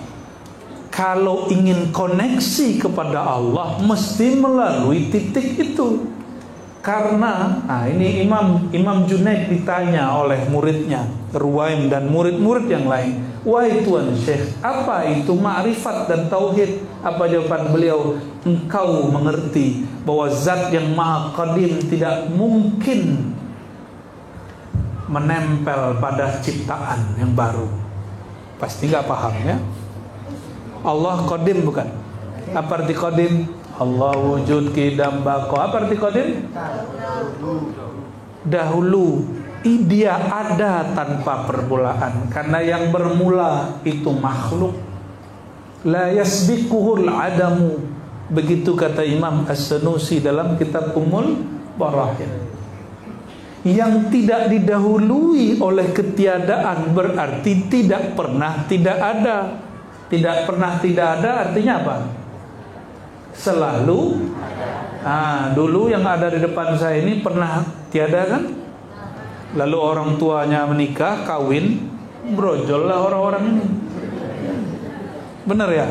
Kalau ingin koneksi kepada Allah mesti melalui titik itu. Karena ini Imam Junaid ditanya oleh muridnya Ruwaim dan murid-murid yang lain, "Wahai Tuan Syekh, apa itu ma'rifat dan tauhid?" Apa jawaban beliau? "Engkau mengerti bahwa zat yang maha qadim tidak mungkin menempel pada ciptaan yang baru." Pasti nggak paham ya. Allah qadim bukan? Apa arti qadim? Allah wujud qidam baqa. Apa arti qadim? Dahulu. Dia ada tanpa permulaan. Karena yang bermula itu makhluk. La yasbiquhul adamu. Begitu kata Imam As-Sanusi dalam kitab Ummul Barahin. Yang tidak didahului oleh ketiadaan berarti tidak pernah tidak ada. Tidak pernah tidak ada artinya apa? Selalu. Dulu yang ada di depan saya ini pernah tiada kan? Lalu orang tuanya menikah, kawin, brojol lah orang-orang ini. Benar ya?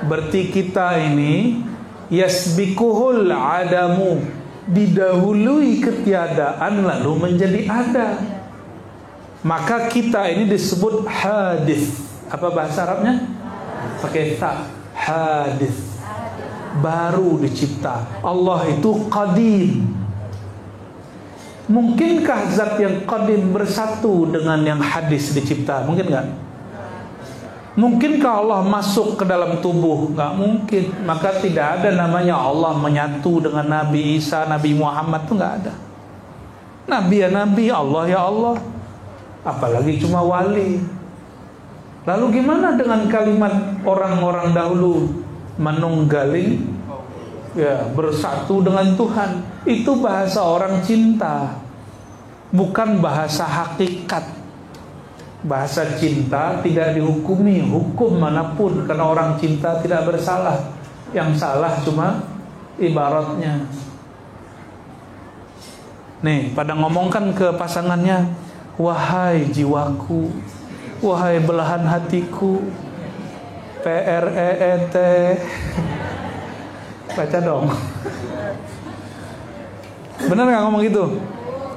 Berarti kita ini yasbikuhul adamu, didahului ketiadaan lalu menjadi ada. Maka kita ini disebut hadis. Apa bahasa Arabnya? Pakai ta. Hadis. Baru dicipta. Allah itu qadim. Mungkinkah zat yang qadim bersatu dengan yang hadis dicipta? Mungkin nggak? Mungkinkah Allah masuk ke dalam tubuh? Nggak mungkin. Maka tidak ada namanya Allah menyatu dengan Nabi Isa, Nabi Muhammad, itu nggak ada. Nabi ya Nabi, Allah ya Allah. Apalagi cuma wali. Lalu gimana dengan kalimat orang-orang dahulu? Menunggali, ya, bersatu dengan Tuhan. Itu bahasa orang cinta, bukan bahasa hakikat. Bahasa cinta tidak dihukumi hukum manapun, karena orang cinta tidak bersalah. Yang salah cuma ibaratnya. Nih, pada ngomongkan ke pasangannya, "Wahai jiwaku, wahai belahan hatiku." PREET. Baca dong. Benar nggak ngomong gitu?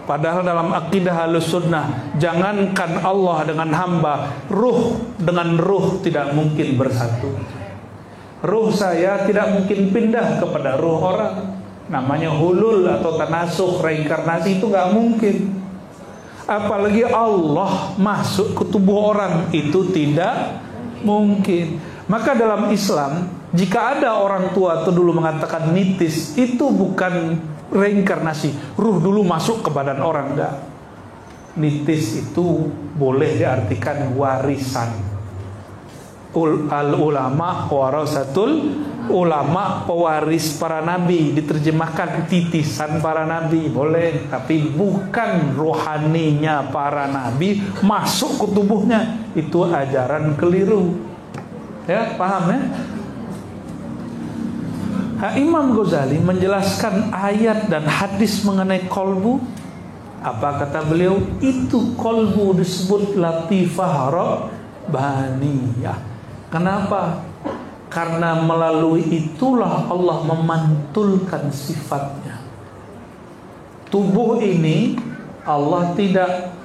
Padahal dalam akidah Ahlussunnah, jangankan Allah dengan hamba, ruh dengan ruh tidak mungkin bersatu. Ruh saya tidak mungkin pindah kepada ruh orang. Namanya hulul atau tanasuh, reinkarnasi, itu nggak mungkin. Apalagi Allah masuk ke tubuh orang, itu tidak mungkin. Maka dalam Islam, jika ada orang tua itu dulu mengatakan mitis, itu bukan reinkarnasi. Ruh dulu masuk ke badan orang, enggak. Mitis itu boleh diartikan warisan. Al-ulama warasatul ulama, pewaris para nabi. Diterjemahkan titisan para nabi, boleh. Tapi bukan rohaninya para nabi masuk ke tubuhnya. Itu ajaran keliru. Ya, paham ya? Imam Ghazali menjelaskan ayat dan hadis mengenai kolbu. Apa kata beliau? Itu kolbu disebut latifah rabbaniyah. Kenapa? Karena melalui itulah Allah memantulkan sifatnya. Tubuh ini Allah tidak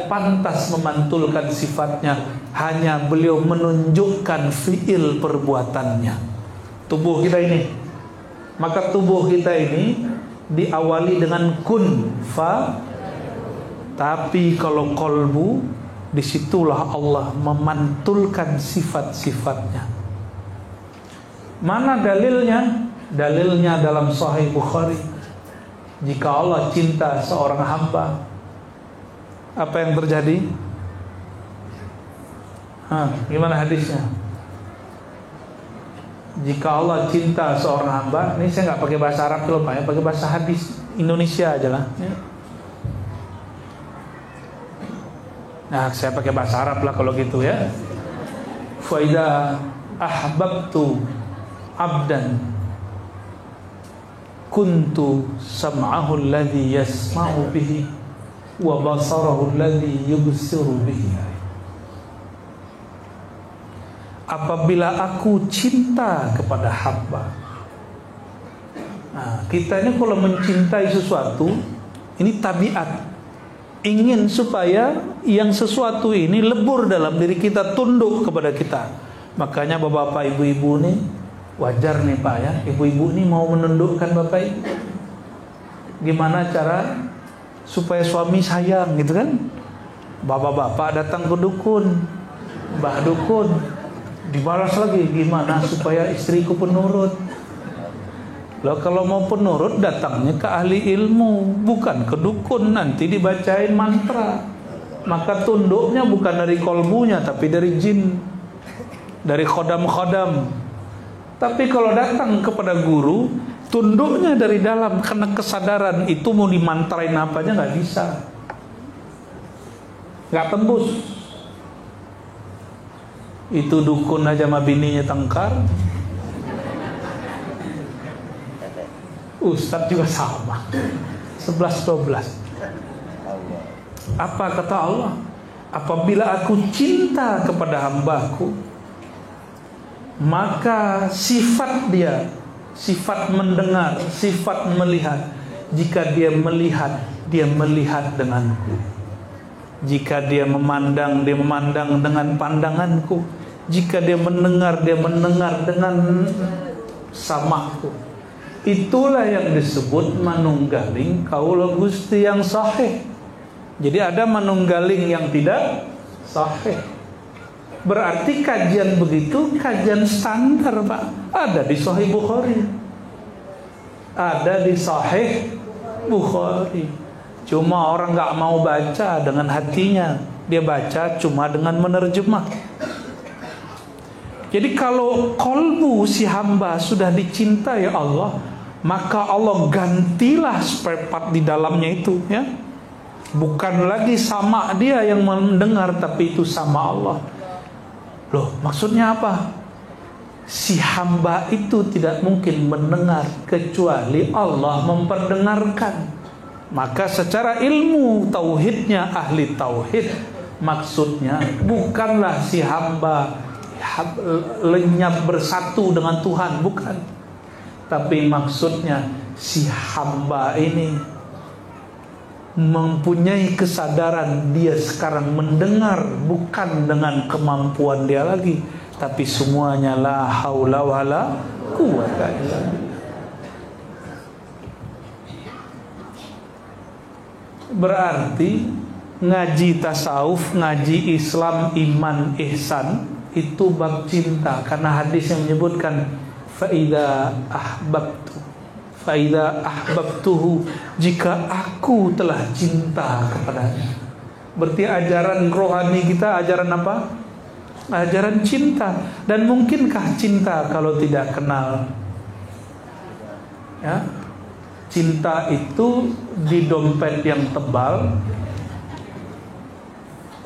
pantas memantulkan sifatnya, hanya beliau menunjukkan fiil perbuatannya. Tubuh kita ini, maka tubuh kita ini diawali dengan kun fa, tapi kalau kolbu, disitulah Allah memantulkan sifat-sifatnya. Mana dalilnya? Dalilnya dalam Sahih Bukhari. Jika Allah cinta seorang hamba, apa yang terjadi? Gimana hadisnya? Jika Allah cinta seorang hamba, ini saya nggak pakai bahasa Arab dulu Pak, ya, pakai bahasa hadis Indonesia aja lah. Ya. Nah, saya pakai bahasa Arab lah kalau gitu ya. fa idza ahbabtu abdan kuntu sam'ahu alladhi yasma'u bihi wa basarahu alladhi yubsiru bihi. Apabila aku cinta kepada hamba. Nah, kita ini kalau mencintai sesuatu, ini tabiat. Ingin supaya yang sesuatu ini lebur dalam diri kita, tunduk kepada kita. Makanya bapak-bapak, ibu-ibu nih, wajar nih Pak ya, ibu-ibu nih mau menundukkan bapak ibu. Gimana cara supaya suami sayang gitu kan? Bapak-bapak datang ke dukun, mbah dukun, dibalas lagi, gimana supaya istriku penurut. Loh, kalau mau penurut datangnya ke ahli ilmu, bukan ke dukun, nanti dibacain mantra. Maka tunduknya bukan dari kolbunya, tapi dari jin, dari khodam-khodam. Tapi kalau datang kepada guru, tunduknya dari dalam, karena kesadaran itu mau dimantrain apa aja nggak bisa, nggak tembus. Itu dukun aja sama bininya tengkar, ustadz juga sama, 11-12. Apa kata Allah? Apabila aku cinta kepada hambaku, maka sifat dia, sifat mendengar, sifat melihat, jika dia melihat denganku. Jika dia memandang dengan pandanganku. Jika dia mendengar dengan samaku. Itulah yang disebut manunggaling kaula Gusti yang sahih. Jadi ada manunggaling yang tidak sahih. Berarti kajian begitu kajian standar Pak. Ada di Sahih Bukhari, ada di Sahih Bukhari. Cuma orang gak mau baca dengan hatinya, dia baca cuma dengan menerjemah. Jadi kalau kolbu si hamba sudah dicintai Allah, maka Allah gantilah spare part di dalamnya itu ya. Bukan lagi sama dia yang mendengar, tapi itu sama Allah. Loh, maksudnya apa? Si hamba itu tidak mungkin mendengar kecuali Allah memperdengarkan. Maka secara ilmu tauhidnya ahli tauhid, maksudnya bukanlah si hamba lenyap bersatu dengan Tuhan, bukan. Tapi maksudnya si hamba ini mempunyai kesadaran dia sekarang mendengar bukan dengan kemampuan dia lagi, tapi semuanya la haula wala quwata illa billah. Berarti ngaji tasawuf, ngaji Islam, iman, ihsan itu bab cinta, karena hadis yang menyebutkan fa idza ahbabtuhu, jika aku telah cinta kepadanya. Berarti ajaran rohani kita ajaran apa? Ajaran cinta. Dan mungkinkah cinta kalau tidak kenal? Ya, cinta itu di dompet yang tebal,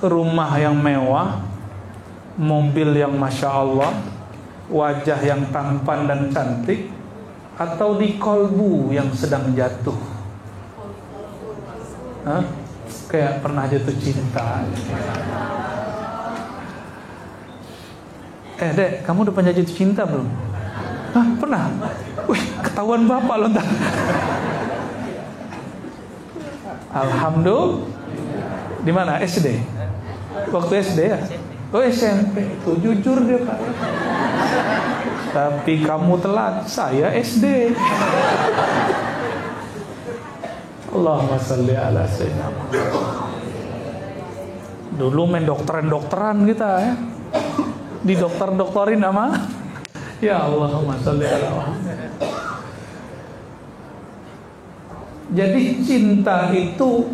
rumah yang mewah, mobil yang masya Allah, wajah yang tampan dan cantik, atau di kolbu yang sedang jatuh? Hah? Kayak pernah jatuh cinta. Dek, kamu udah pernah jatuh cinta belum? Hah, pernah? Wih, ketahuan bapak loh ntar. Alhamdulillah. Di mana? SD? Waktu SD ya? Oh SMP. Tuh jujur dia Pak. Tapi kamu telat, saya SD. Allahumma sholli ala sayyidina Muhammad. Dulu main dokteran kita ya. Di dokterin nama. Ya Allahumma sholli ala Muhammad. Jadi cinta itu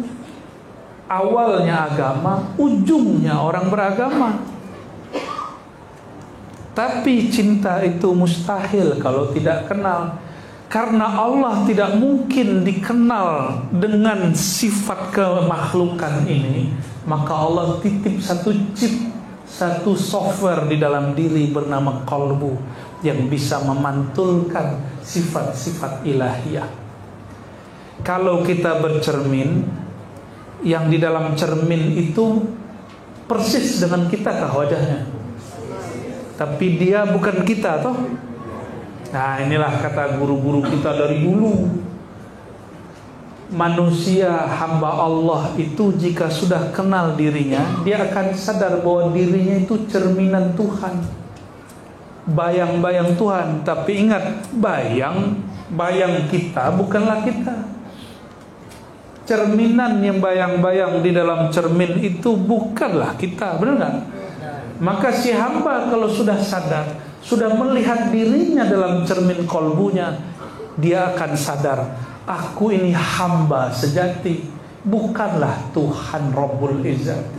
awalnya agama, ujungnya orang beragama. Tapi cinta itu mustahil kalau tidak kenal. Karena Allah tidak mungkin dikenal dengan sifat kemakhlukan ini, maka Allah titip satu chip, satu software di dalam diri bernama qalbu yang bisa memantulkan sifat-sifat ilahiyah. Kalau kita bercermin, yang di dalam cermin itu persis dengan kita kah wajahnya? Tapi dia bukan kita toh? Nah, inilah kata guru-guru kita dari dulu. Manusia hamba Allah itu jika sudah kenal dirinya, dia akan sadar bahwa dirinya itu cerminan Tuhan, bayang-bayang Tuhan. Tapi ingat, bayang kita bukanlah kita. Cerminan yang bayang-bayang di dalam cermin itu bukanlah kita, benar nggak? Maka si hamba kalau sudah sadar, sudah melihat dirinya dalam cermin kolbunya, dia akan sadar, aku ini hamba sejati, bukanlah Tuhan Rabbul Izzati.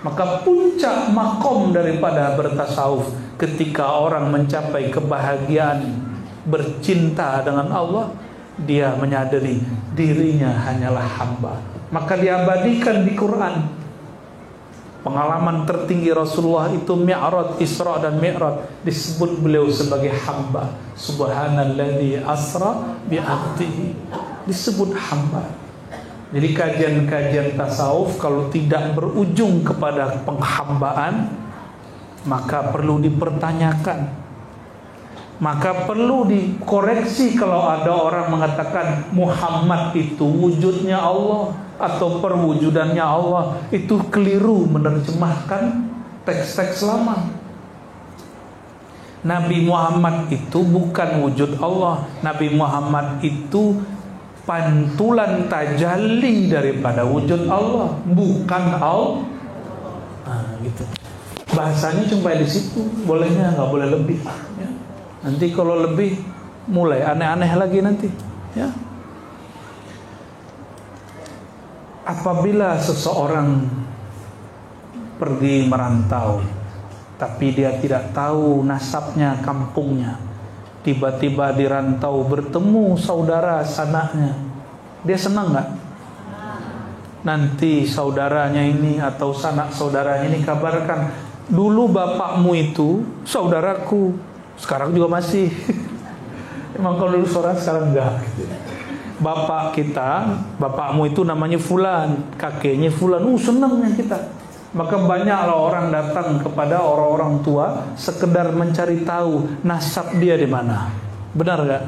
Maka puncak makom daripada bertasawuf, ketika orang mencapai kebahagiaan bercinta dengan Allah, dia menyadari dirinya hanyalah hamba. Maka diabadikan di Quran. Pengalaman tertinggi Rasulullah itu Mi'raj, Isra dan Mi'raj, disebut beliau sebagai hamba. Subhanalladzi asra bi'abdihi, disebut hamba. Jadi kajian-kajian tasawuf kalau tidak berujung kepada penghambaan, maka perlu dipertanyakan. Maka perlu dikoreksi kalau ada orang mengatakan Muhammad itu wujudnya Allah atau perwujudannya Allah, itu keliru menerjemahkan teks-teks lama. Nabi Muhammad itu bukan wujud Allah. Nabi Muhammad itu pantulan tajalli daripada wujud Allah, bukan Allah. Nah, gitu. Bahasanya cuma di situ, bolehnya nggak boleh lebih. Ya. Nanti kalau lebih mulai aneh-aneh lagi nanti. Ya. Apabila seseorang pergi merantau, tapi dia tidak tahu nasabnya, kampungnya, tiba-tiba di rantau bertemu saudara sanaknya, dia senang nggak? Nanti saudaranya ini atau sanak saudaranya ini kabarkan, dulu bapakmu itu saudaraku, sekarang juga masih. Emang kalau dulu saudara, sekarang enggak. Bapak kita, bapakmu itu namanya Fulan, kakeknya Fulan, senangnya kita. Maka banyaklah orang datang kepada orang-orang tua sekedar mencari tahu nasab dia di mana. Benar gak?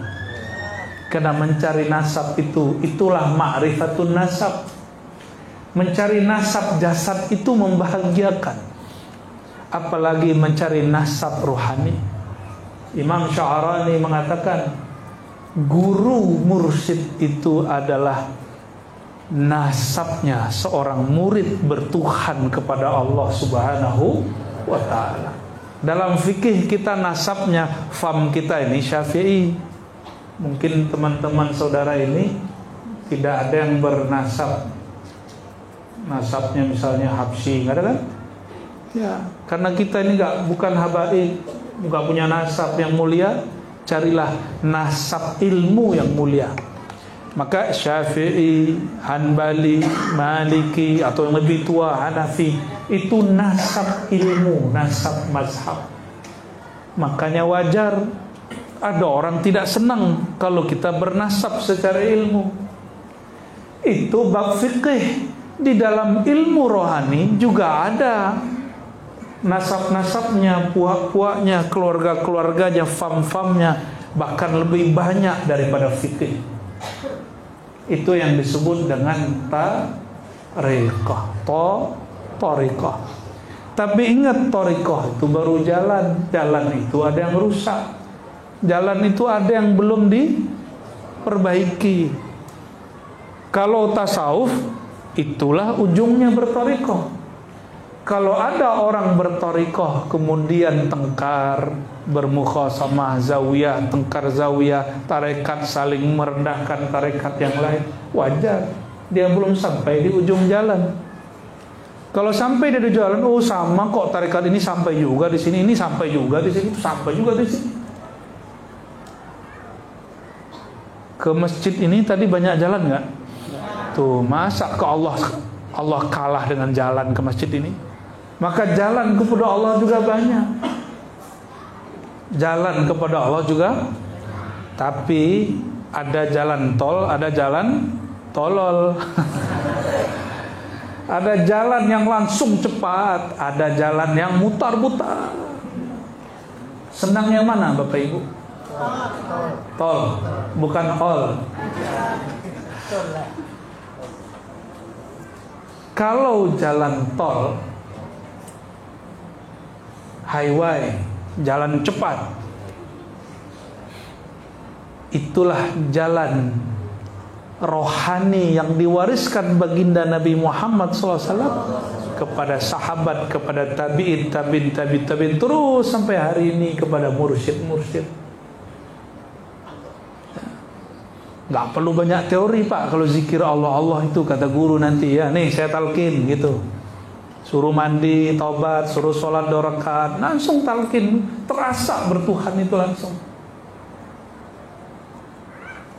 Karena mencari nasab itulah ma'rifatun nasab. Mencari nasab jasad itu membahagiakan, apalagi mencari nasab rohani. Imam Sya'rani mengatakan, guru mursyid itu adalah nasabnya seorang murid bertuhan kepada Allah Subhanahu wa ta'ala. Dalam fikih kita nasabnya, fam kita ini Syafi'i. Mungkin teman-teman saudara ini tidak ada yang bernasab, nasabnya misalnya Habsyi, nggak ada kan? Ya, karena kita ini bukan habaib, nggak punya nasab yang mulia. Carilah nasab ilmu yang mulia. Maka Syafi'i, Hanbali, Maliki atau yang lebih tua Hanafi, itu nasab ilmu, nasab mazhab. Makanya wajar ada orang tidak senang kalau kita bernasab secara ilmu. Itu bab fikih. Di dalam ilmu rohani juga ada nasab-nasabnya, puak-puaknya, keluarga-keluarganya, fam-famnya, bahkan lebih banyak daripada fikih. Itu yang disebut dengan tariqah. Tariqah. Tapi ingat, tariqah itu baru jalan. Jalan itu ada yang rusak. Jalan itu ada yang belum diperbaiki. Kalau tasawuf, itulah ujungnya bertariqah. Kalau ada orang bertariqah kemudian tengkar, bermukhasamah zawiyah, tengkar zawiyah, tarekat saling merendahkan tarekat yang lain, wajar. Dia belum sampai di ujung jalan. Kalau sampai di jalan, oh sama kok tarekat ini sampai juga di sini, ini sampai juga di sini, itu sampai juga di sini. Ke masjid ini tadi banyak jalan nggak? Tuh, masa ke Allah kalah dengan jalan ke masjid ini? Maka jalan kepada Allah juga banyak. Jalan kepada Allah juga, tapi ada jalan tol, ada jalan tolol. Ada jalan yang langsung cepat, ada jalan yang mutar-mutar. Senang yang mana Bapak Ibu? Tol, bukan all. Kalau jalan tol, highway, jalan cepat, itulah jalan rohani yang diwariskan baginda Nabi Muhammad SAW kepada sahabat, kepada tabi'in, tabi'in, terus sampai hari ini kepada mursyid. Gak perlu banyak teori Pak, kalau zikir Allah itu kata guru nanti ya, nih saya talkin gitu. Suruh mandi, taubat, suruh sholat 2 rakaat, langsung talkin, terasa bertuhan itu langsung.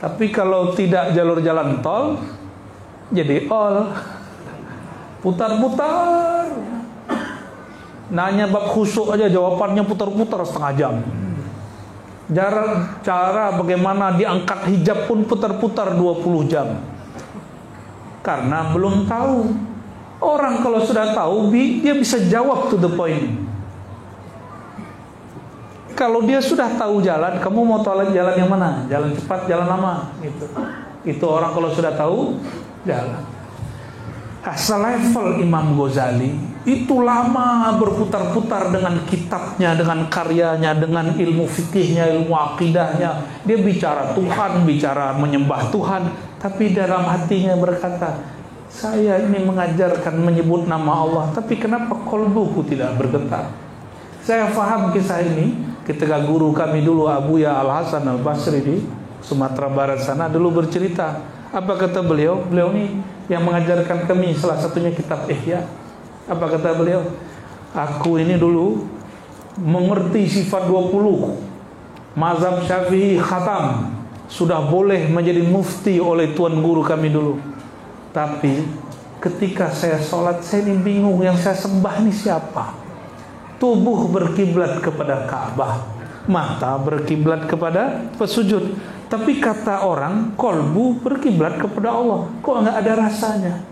Tapi kalau tidak jalur jalan tol, jadi all, putar-putar. Nanya bab khusyuk aja jawabannya putar-putar setengah jam. Cara bagaimana diangkat hijab pun putar-putar 20 jam. Karena belum tahu. Orang kalau sudah tahu, dia bisa jawab to the point. Kalau dia sudah tahu jalan, kamu mau tahu jalan yang mana? Jalan cepat, jalan lama, gitu. Itu orang kalau sudah tahu jalan. Selevel Imam Ghazali itu lama berputar-putar dengan kitabnya, dengan karyanya, dengan ilmu fikihnya, ilmu akidahnya. Dia bicara Tuhan, bicara menyembah Tuhan, tapi dalam hatinya berkata, saya ini mengajarkan menyebut nama Allah, tapi kenapa kolbuku tidak bergetar? Saya paham kisah ini ketika guru kami dulu Abuya Al-Hasan Al-Basri di Sumatera Barat sana dulu bercerita. Apa kata beliau? Beliau ini yang mengajarkan kami salah satunya kitab Ihya. Apa kata beliau? Aku ini dulu mengerti sifat 20. Mazhab Syafi'i khatam. Sudah boleh menjadi mufti oleh tuan guru kami dulu. Tapi ketika saya sholat, saya ini bingung, yang saya sembah ini siapa? Tubuh berkiblat kepada Ka'bah, mata berkiblat kepada pesujud. Tapi kata orang, kolbu berkiblat kepada Allah. Kok nggak ada rasanya?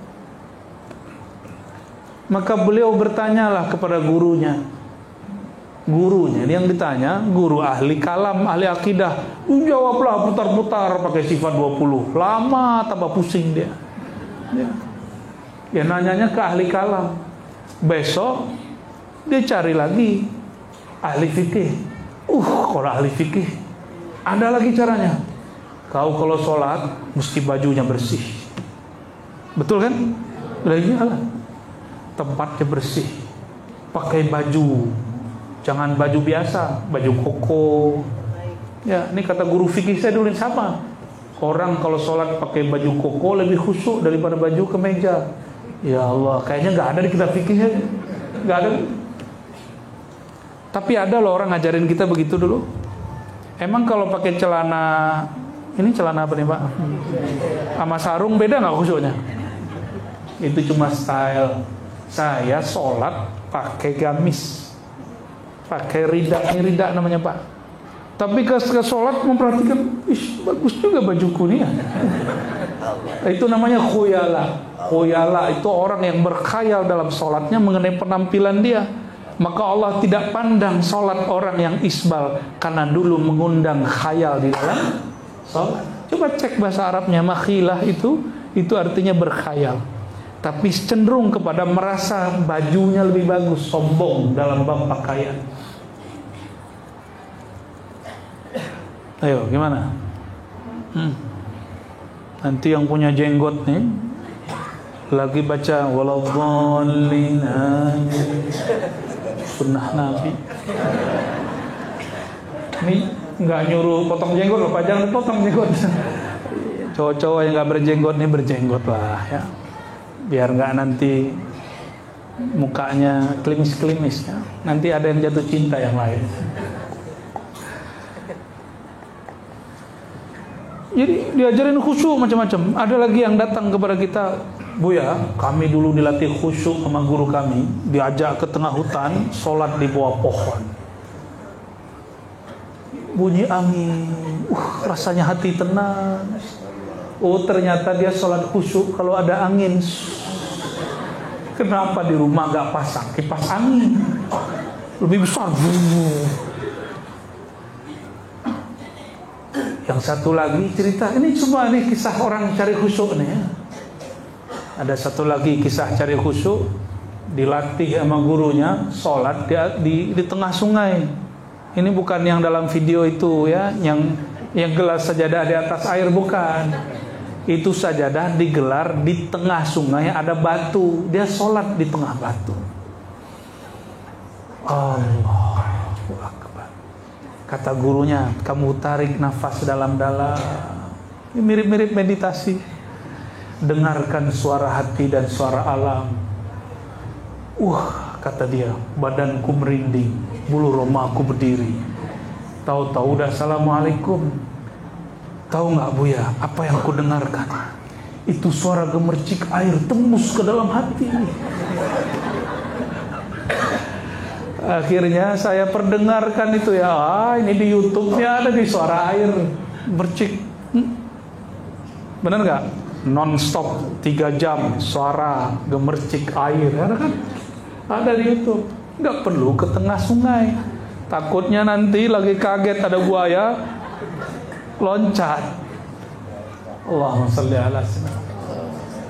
Maka beliau bertanyalah kepada gurunya. Gurunya yang ditanya, guru ahli kalam, ahli akidah. Jawablah putar-putar pakai sifat 20. Lama tambah pusing dia. Ya nanyanya ke ahli kalam. Besok dia cari lagi ahli fikih. Kalau ahli fikih ada lagi caranya. Kau kalau sholat mesti bajunya bersih. Betul kan? Lagi lah. Tempatnya bersih. Pakai baju. Jangan baju biasa, baju koko. Ya, ini kata guru fikih saya dulu sama. Orang kalau sholat pakai baju koko lebih khusyuk daripada baju kemeja. Ya Allah, kayaknya nggak ada di kitab fikihnya. Nggak ada. Tapi ada loh orang ngajarin kita begitu dulu. Emang kalau pakai celana, ini celana apa nih Pak? Sama sarung beda nggak khusyuknya? Itu cuma style. Saya sholat pakai gamis, pakai rida, ini rida namanya Pak. Tapi ke sholat memperhatikan, bagus juga bajuku nih ya. Itu namanya khuyala. Khuyala itu orang yang berkhayal dalam sholatnya mengenai penampilan dia. Maka Allah tidak pandang sholat orang yang isbal karena dulu mengundang khayal di dalam sholat. Coba cek bahasa Arabnya, makhilah itu artinya berkhayal. Tapi cenderung kepada merasa bajunya lebih bagus, sombong dalam bab pakaian. Ayo, gimana? Nanti yang punya jenggot nih lagi baca waladhdallin sunnah Nabi. Ini nggak nyuruh potong jenggot loh, Pak, jangan potong jenggot. Cowok-cowok yang nggak berjenggot nih berjenggot lah ya, biar nggak nanti mukanya klimis-klimis ya. Nanti ada yang jatuh cinta yang lain. Jadi diajarin khusyuk macam-macam. Ada lagi yang datang kepada kita, Buya, kami dulu dilatih khusyuk sama guru kami, diajak ke tengah hutan, sholat di bawah pohon. Bunyi angin, rasanya hati tenang. Oh, ternyata dia sholat khusyuk kalau ada angin. Kenapa di rumah gak pasang kipas angin? Lebih besar. Yang satu lagi cerita, ini cuma nih kisah orang cari khusyuk nih ya. Ada satu lagi kisah cari khusyuk, dilatih sama gurunya sholat di tengah sungai. Ini bukan yang dalam video itu ya, yang gelas sajadah di atas air, bukan. Itu sajadah digelar di tengah sungai, ada batu, dia sholat di tengah batu. Allahu Akbar. Kata gurunya, kamu tarik nafas dalam-dalam. Ini mirip-mirip meditasi. Dengarkan suara hati dan suara alam. Kata dia, badanku merinding, bulu romaku berdiri. Tahu-tahu udah assalamualaikum. Tahu nggak Buya, apa yang ku dengarkan? Itu suara gemercik air tembus ke dalam hati. Akhirnya saya perdengarkan itu ya. Ini di YouTube-nya ada di suara air bercik. Benar nggak? Non-stop 3 jam suara gemercik air, ada kan? Ada di YouTube. Nggak perlu ke tengah sungai. Takutnya nanti lagi kaget ada buaya loncat. Allahumma sholli ala sayyidina.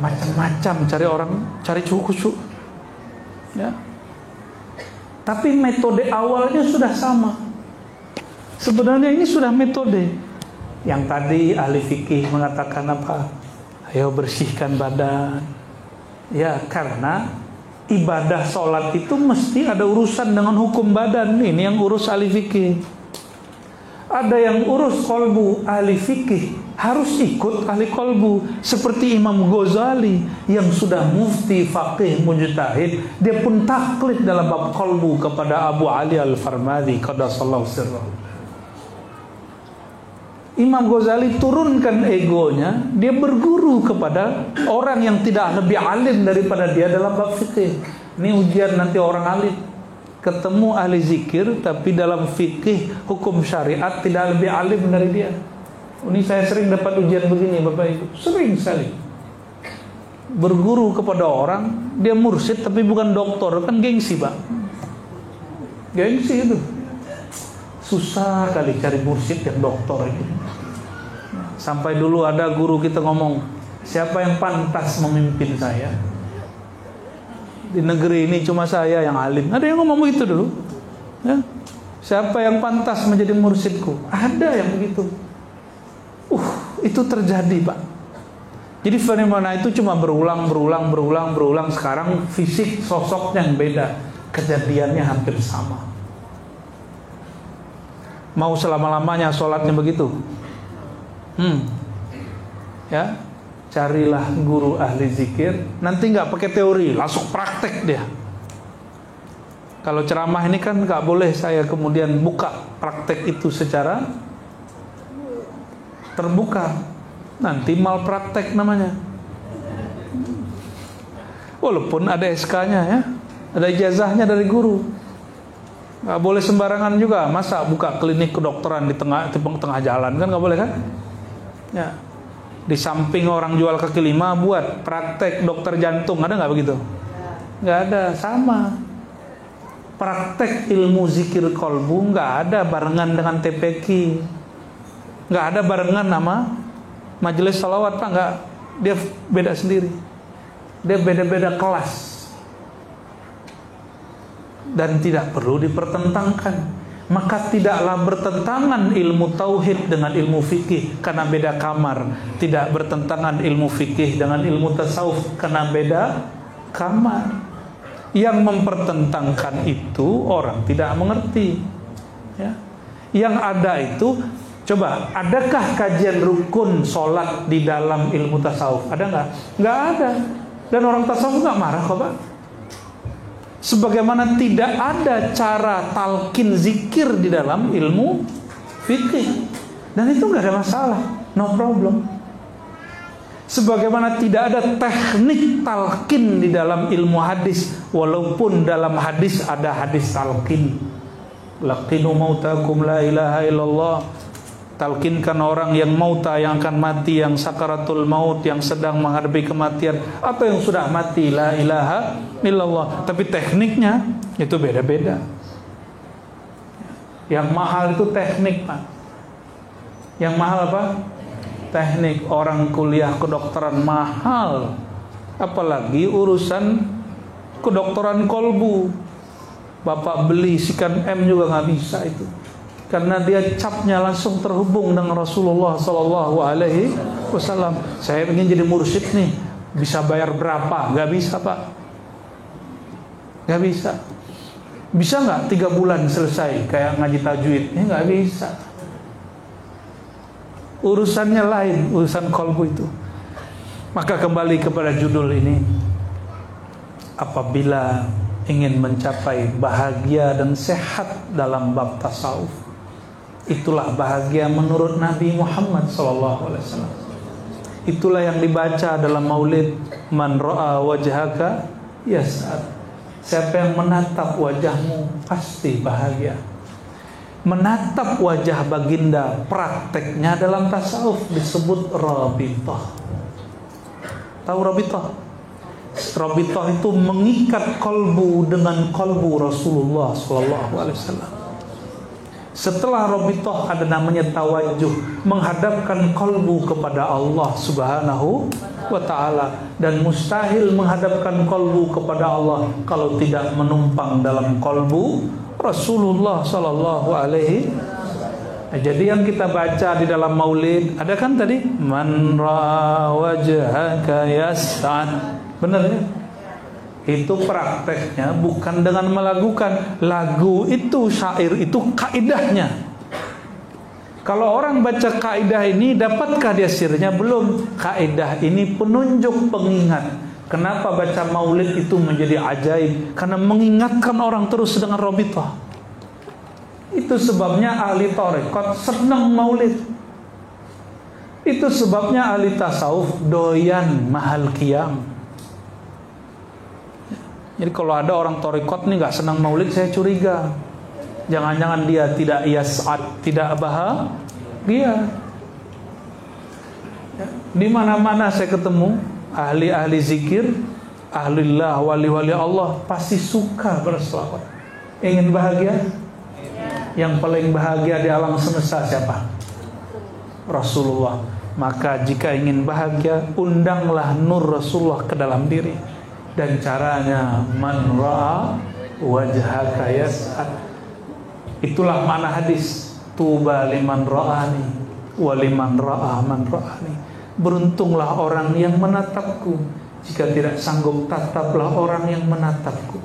Macam-macam cari khusyuk. Ya. Tapi metode awalnya sudah sama. Sebenarnya ini sudah metode. Yang tadi ahli fikih mengatakan apa? Ayo bersihkan badan. Ya, karena ibadah sholat itu mesti ada urusan dengan hukum badan. Ini yang urus ahli fikih. Ada yang urus kolbu, ahli fikih harus ikut ahli kolbu. Seperti Imam Ghazali yang sudah mufti, faqih, mujtahid, dia pun taklid dalam bab kolbu kepada Abu Ali Al-Farmadi qaddasallahu sirrahu. Imam Ghazali turunkan egonya, dia berguru kepada orang yang tidak lebih alim daripada dia dalam bab fikih. Ini ujian nanti orang alim. Ketemu ahli zikir tapi dalam fikih hukum syariat tidak lebih alim dari dia. Ini saya sering dapat ujian begini Bapak Ibu, sering sekali. Berguru kepada orang, dia mursyid tapi bukan doktor, kan gengsi Pak. Gengsi itu. Susah kali cari mursyid yang doktor itu. Sampai dulu ada guru kita ngomong, siapa yang pantas memimpin saya? Di negeri ini cuma saya yang alim. Ada yang ngomong begitu dulu. Ya. Siapa yang pantas menjadi mursyidku? Ada yang begitu. Itu terjadi Pak. Jadi fenomena itu cuma berulang. Sekarang fisik sosoknya yang beda, kejadiannya hampir sama. Mau selama-lamanya sholatnya begitu? Ya, carilah guru ahli zikir. Nanti nggak pakai teori, langsung praktek dia. Kalau ceramah ini kan nggak boleh saya kemudian buka praktek itu secara terbuka. Nanti malpraktek namanya. Walaupun ada SK-nya ya, ada ijazahnya dari guru. Nggak boleh sembarangan juga. Masa buka klinik kedokteran di tengah jalan, kan nggak boleh kan? Ya. Di samping orang jual kaki lima buat praktek dokter jantung, ada nggak begitu? Nggak ada, sama. Praktek ilmu zikir kolbu nggak ada barengan dengan TPQ, nggak ada barengan nama majelis salawat Pak, nggak. Dia beda sendiri. Dia beda-beda kelas. Dan tidak perlu dipertentangkan. Maka tidaklah bertentangan ilmu tauhid dengan ilmu fikih karena beda kamar. Tidak bertentangan ilmu fikih dengan ilmu tasawuf karena beda kamar. Yang mempertentangkan itu orang tidak mengerti. Ya. Yang ada itu, coba, adakah kajian rukun sholat di dalam ilmu tasawuf? Ada nggak? Nggak ada. Dan orang tasawuf nggak marah kok Pak. Sebagaimana tidak ada cara talqin zikir di dalam ilmu fikih. Dan itu nggak ada masalah, no problem. Sebagaimana tidak ada teknik talqin di dalam ilmu hadis, walaupun dalam hadis ada hadis talqin. Laqinu mautakum la ilaha illallah. Talqinkan orang yang mauta, yang akan mati, yang sakaratul maut, yang sedang menghadapi kematian, atau yang sudah mati, la ilaha illallah. Tapi tekniknya itu beda-beda. Yang mahal itu teknik, Pak. Yang mahal apa? Teknik. Orang kuliah kedokteran mahal, apalagi urusan kedokteran kolbu. Bapak beli sikan M juga nggak bisa itu, karena dia capnya langsung terhubung dengan Rasulullah Sallallahu Alaihi Wasallam. Saya ingin jadi mursyid nih, bisa bayar berapa? Nggak bisa, Pak. Nggak bisa. Bisa nggak 3 bulan selesai kayak ngaji tajwid? Nggak bisa. Urusannya lain, urusan kolbu itu. Maka kembali kepada judul ini, apabila ingin mencapai bahagia dan sehat dalam bab tasawuf, itulah bahagia menurut Nabi Muhammad SAW. Itulah yang dibaca dalam maulid, man ra'a wajhaka yas'ad. Siapa yang menatap wajahmu pasti bahagia. Menatap wajah baginda, prakteknya dalam tasawuf disebut rabithah. Tahu rabithah? Rabithah itu mengikat kolbu dengan kolbu Rasulullah SAW. Setelah rabithah ada namanya tawajuh, menghadapkan kolbu kepada Allah Subhanahu wa ta'ala. Dan mustahil menghadapkan kolbu kepada Allah kalau tidak menumpang dalam kolbu Rasulullah Sallallahu Alaihi. Jadi yang kita baca di dalam maulid ada kan tadi, man ra'a wajhaka yas'ad. Benar ya? Itu prakteknya bukan dengan melagukan. Lagu itu, syair itu kaidahnya. Kalau orang baca kaidah ini, dapatkah dia sirnya? Belum. Kaidah ini penunjuk, pengingat. Kenapa baca maulid itu menjadi ajaib? Karena mengingatkan orang terus dengan rabithah. Itu sebabnya ahli tarekat senang maulid. Itu sebabnya ahli tasawuf doyan mahal qiyam. Jadi kalau ada orang tarekat nih nggak senang maulid, saya curiga. Jangan-jangan dia tidak yas'ad, tidak bahagia. Di mana-mana saya ketemu ahli-ahli zikir, ahlillah, wali-wali Allah, pasti suka berselawat. Ingin bahagia? Yang paling bahagia di alam semesta siapa? Rasulullah. Maka jika ingin bahagia, undanglah nur Rasulullah ke dalam diri. Dan caranya, man ra'a wajhaka yas'ad. Itulah makna hadis, tuba liman ra'ani wa liman ra'a man ra'ani. Beruntunglah orang yang menatapku. Jika tidak sanggup, tataplah orang yang menatapku.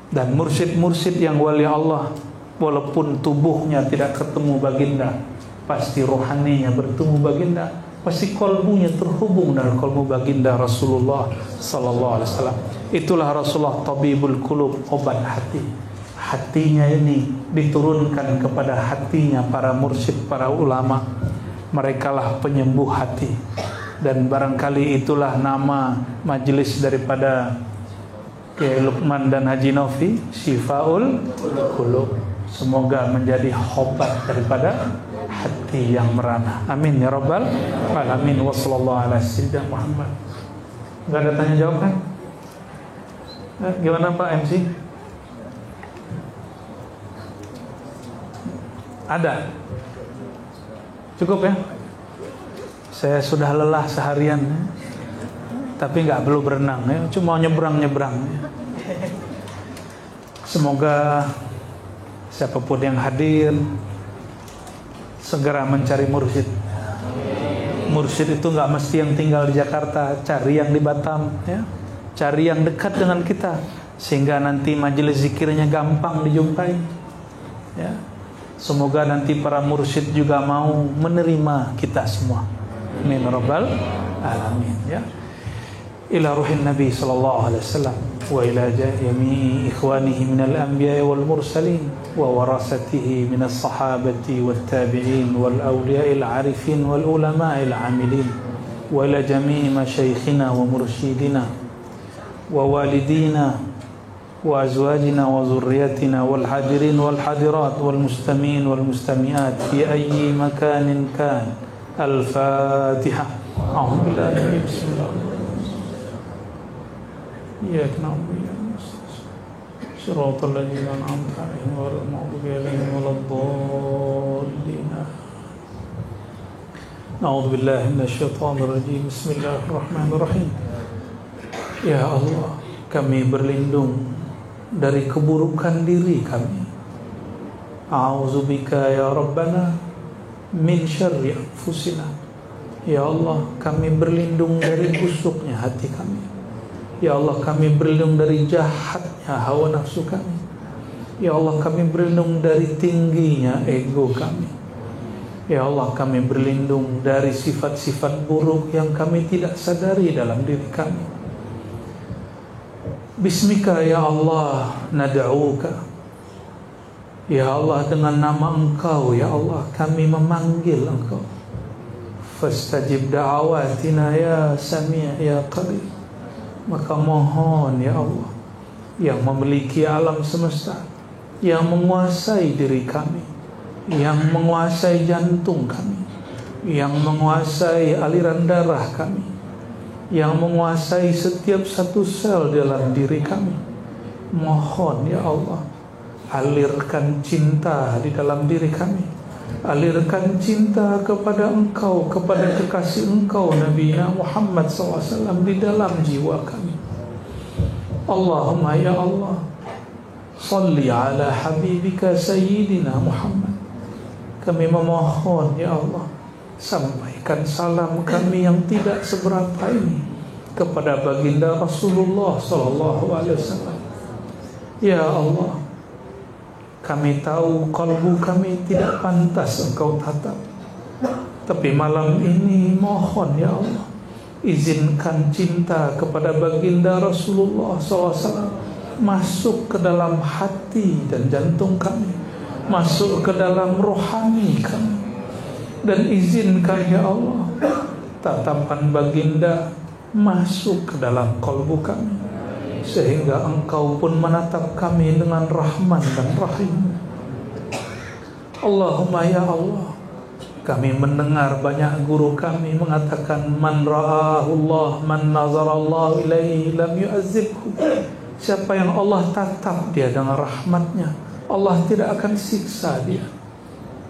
Dan mursyid-mursyid yang wali Allah, walaupun tubuhnya tidak ketemu baginda, pasti rohaninya bertemu baginda. Pasti kolbunya terhubung dengan kolbu baginda Rasulullah Sallallahu Alaihi Wasallam. Itulah Rasulullah tabibul qulub, obat hati. Hatinya ini diturunkan kepada hatinya para mursyid, para ulama. Merekalah penyembuh hati. Dan barangkali itulah nama majelis daripada Kiai Lukman dan Haji Novi, Syifaul Qulub. Semoga menjadi obat daripada hati yang merana. Amin ya rabbal alamin. Wassallallahu ala sayyidina Muhammad. Enggak ada tanya jawab kan? Gimana Pak MC? Ada? Cukup ya? Saya sudah lelah seharian ya. Tapi nggak perlu berenang ya, cuma nyebrang-nyebrang ya. Semoga siapapun yang hadir segera mencari mursyid. Mursyid itu nggak mesti yang tinggal di Jakarta, cari yang di Batam ya. Cari yang dekat dengan kita, sehingga nanti majelis zikirnya gampang dijumpai ya. Semoga nanti para mursyid juga mau menerima kita semua. Amin rabbal alamin ya. إلى روح النبي صلى الله عليه وسلم وإلى جميع إخوانه من الأنبياء والمرسلين وورثته من الصحابة والتابعين والأولياء العارفين والعلماء العاملين وإلى جميع مشايخنا ومرشدنا ووالدينا وأزواجنا وذريتنا والحاضرين والحاضرات والمستمعين والمستمعات في أي مكان كان. الفاتحة. أعوذ بالله من الشيطان الرجيم. بسم الله الرحمن الرحيم. إياك نعبد وإياك نستعين. صراط الذين أنعمت عليهم غير المغضوب عليهم ولا الضالين. أعوذ بالله من الشيطان الرجيم. بسم الله الرحمن الرحيم. Ya Allah, kami berlindung dari keburukan diri kami. A'udzubika ya Rabbana min syarri anfusina. Ya Allah, kami berlindung dari busuknya hati kami. Ya Allah, kami berlindung dari jahatnya hawa nafsu kami. Ya Allah, kami berlindung dari tingginya ego kami. Ya Allah, kami berlindung dari sifat-sifat buruk yang kami tidak sadari dalam diri kami. Bismika ya Allah nad'uka. Ya Allah, dengan nama Engkau ya Allah kami memanggil Engkau. Fastajib da'awatina ya Sami' ya Qarib. Maka mohon ya Allah yang memiliki alam semesta, yang menguasai diri kami, yang menguasai jantung kami, yang menguasai aliran darah kami, yang menguasai setiap satu sel dalam diri kami. Mohon ya Allah, alirkan cinta di dalam diri kami. Alirkan cinta kepada Engkau, kepada kekasih Engkau Nabi Muhammad SAW di dalam jiwa kami. Allahumma ya Allah, salli ala habibika Sayyidina Muhammad. Kami memohon ya Allah, sampaikan salam kami yang tidak seberapa ini kepada baginda Rasulullah SAW. Ya Allah, kami tahu kalbu kami tidak pantas Engkau tatap, tapi malam ini mohon ya Allah, izinkan cinta kepada baginda Rasulullah SAW masuk ke dalam hati dan jantung kami, masuk ke dalam rohani kami, dan izinkan ya Allah tatapan baginda masuk ke dalam kalbu kami, sehingga Engkau pun menatap kami dengan rahman dan rahim. Allahumma ya Allah, kami mendengar banyak guru kami mengatakan man ra'ahullah man nazarallahu ilaihi lam yu'azzibhu. Siapa yang Allah tatap dia dengan rahmatnya, Allah tidak akan siksa dia.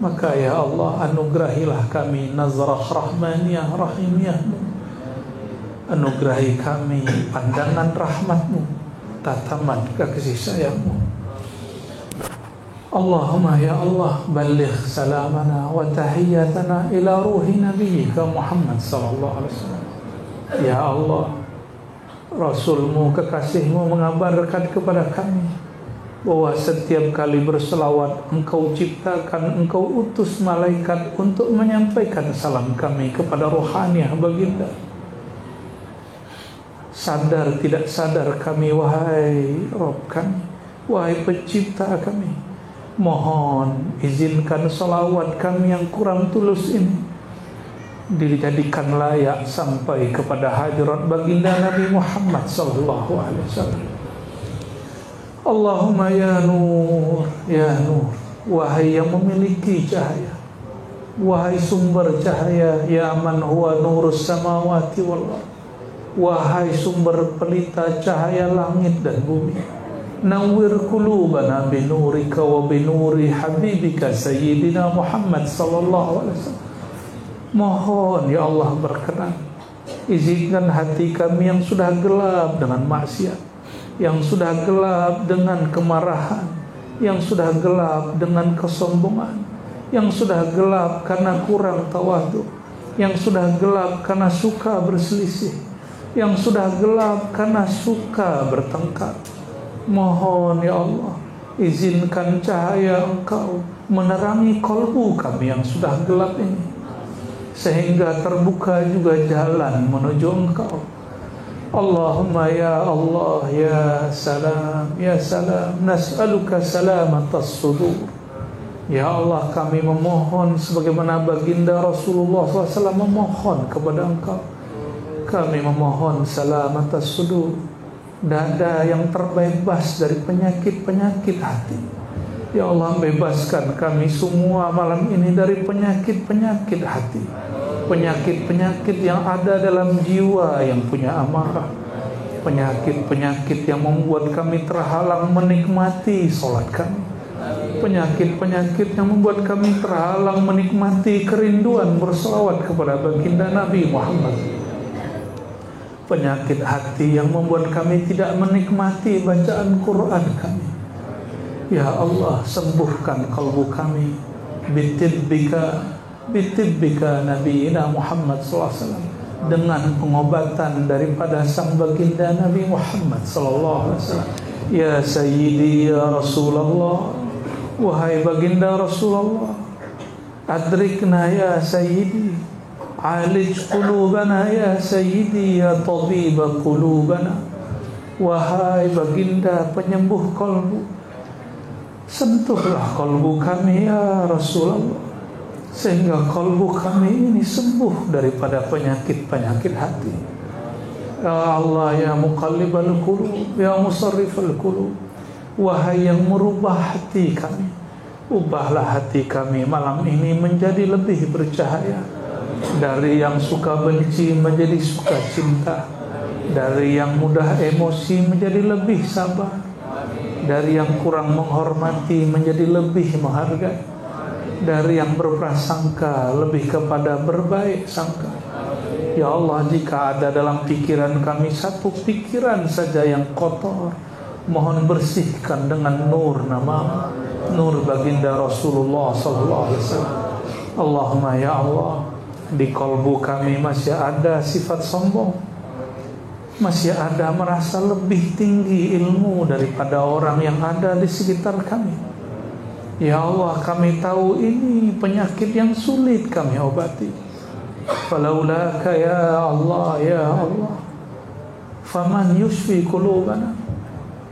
Maka ya Allah, anugerahilah kami nazarah rahmaniyah rahimiyah. Anugerahi kami pandangan rahmatmu, tataman kasih sayangmu. Allahumma ya Allah, balligh salamana wa tahiyyatana ila ruhi nabiyyika Muhammad sallallahu alaihi wasallam. Ya Allah, Rasulmu, kekasihmu mengabarkan kepada kami bahwa setiap kali berselawat Engkau ciptakan, Engkau utus malaikat untuk menyampaikan salam kami kepada rohaniah baginda. Sadar tidak sadar kami, wahai Rabb kami, wahai pencipta kami, mohon izinkan salawat kami yang kurang tulus ini dijadikan layak sampai kepada hadirat baginda Nabi Muhammad sallallahu alaihi wasallam. Allahumma ya nur, ya nur, wahai yang memiliki cahaya, wahai sumber cahaya, ya man huwa nurus samawati wal ardh, wahai sumber pelita cahaya langit dan bumi, nawwir qulubana binurika wa binuri habibika Sayyidina Muhammad sallallahu alaihi wasallam. Mohon ya Allah berkenan, izinkan hati kami yang sudah gelap dengan maksiat, yang sudah gelap dengan kemarahan, yang sudah gelap dengan kesombongan, yang sudah gelap karena kurang tawadhu, yang sudah gelap karena suka berselisih, yang sudah gelap karena suka bertengkar. Mohon ya Allah, izinkan cahaya Engkau menerangi kalbu kami yang sudah gelap ini, sehingga terbuka juga jalan menuju Engkau. Allahumma ya Allah ya salam nas'aluka salamatas sudur. Ya Allah, kami memohon sebagaimana baginda Rasulullah SAW memohon kepada Engkau. Kami memohon salamatas sudur, dada yang terbebas dari penyakit-penyakit hati. Ya Allah, bebaskan kami semua malam ini dari penyakit-penyakit hati, penyakit-penyakit yang ada dalam jiwa yang punya amarah, penyakit-penyakit yang membuat kami terhalang menikmati sholat kami, penyakit-penyakit yang membuat kami terhalang menikmati kerinduan berselawat kepada baginda Nabi Muhammad, penyakit hati yang membuat kami tidak menikmati bacaan Quran kami. Ya Allah, sembuhkan kalbu kami bitibbika Nabiina Muhammad SAW, dengan pengobatan daripada sang baginda Nabi Muhammad SAW. Ya Sayyidi ya Rasulullah, wahai baginda Rasulullah, adrikna ya Sayyidi, alij qulubana ya Sayyidi ya tabiba qulubana. Wahai baginda penyembuh kalbu, sentuhlah kalbu kami ya Rasulullah, sehingga kalbu kami ini sembuh daripada penyakit-penyakit hati. Ya Allah ya muqallibal qulub, ya musarrifal qulub, wahai yang merubah hati kami, ubahlah hati kami malam ini menjadi lebih bercahaya, dari yang suka benci menjadi suka cinta, dari yang mudah emosi menjadi lebih sabar, dari yang kurang menghormati menjadi lebih menghargai, dari yang berprasangka lebih kepada berbaik sangka. Ya Allah, jika ada dalam pikiran kami satu pikiran saja yang kotor, mohon bersihkan dengan nur nama, nur baginda Rasulullah SAW. Allahumma ya Allah, di kalbu kami masih ada sifat sombong, masih ada merasa lebih tinggi ilmu daripada orang yang ada di sekitar kami. Ya Allah, kami tahu ini penyakit yang sulit kami obati. Falaulaka ya Allah ya Allah, faman yushfi qulubana.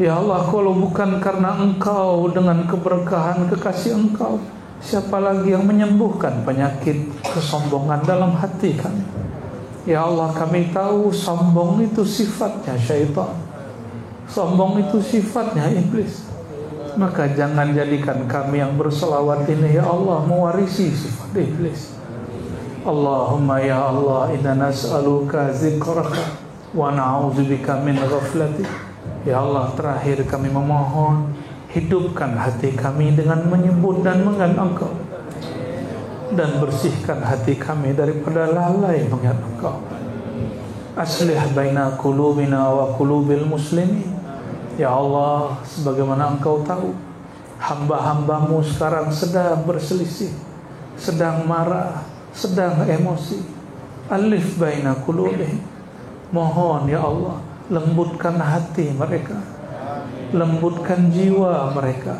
Ya Allah, kalau bukan karena Engkau dengan keberkahan kekasih Engkau, siapa lagi yang menyembuhkan penyakit kesombongan dalam hati kami? Ya Allah, kami tahu sombong itu sifatnya syaitan, sombong itu sifatnya iblis. Maka jangan jadikan kami yang berselawat ini ya Allah mewarisi sifat iblis. Allahumma ya Allah, inna nas'aluka zikraka wa na'udzubika min ghaflatik. Ya Allah, terakhir kami memohon, hidupkan hati kami dengan menyebut dan mengingat Engkau, dan bersihkan hati kami daripada lalai mengingat Engkau. Aslih baina qulubina wa qulubil muslimin. Ya Allah, sebagaimana Engkau tahu, hamba-hambamu sekarang sedang berselisih, sedang marah, sedang emosi. Alif baina qulubihim. Mohon ya Allah, lembutkan hati mereka, lembutkan jiwa mereka,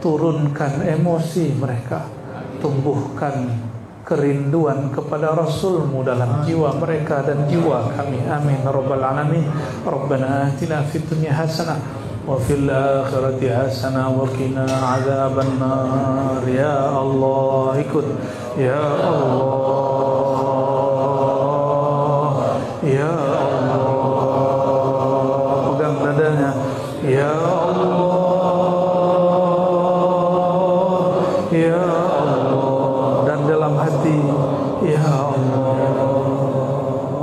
turunkan emosi mereka, tumbuhkan kerinduan kepada Rasulmu dalam jiwa mereka dan jiwa kami. Amin rabbal alamin. Rabbana atina fid dunya hasanah wa fil akhirati hasanah wa qina adzabannar. Ya Allah, ikut ya Allah, ya Allah, pegang dadanya. Ya Allah, ya Allah, dan dalam hati, ya Allah,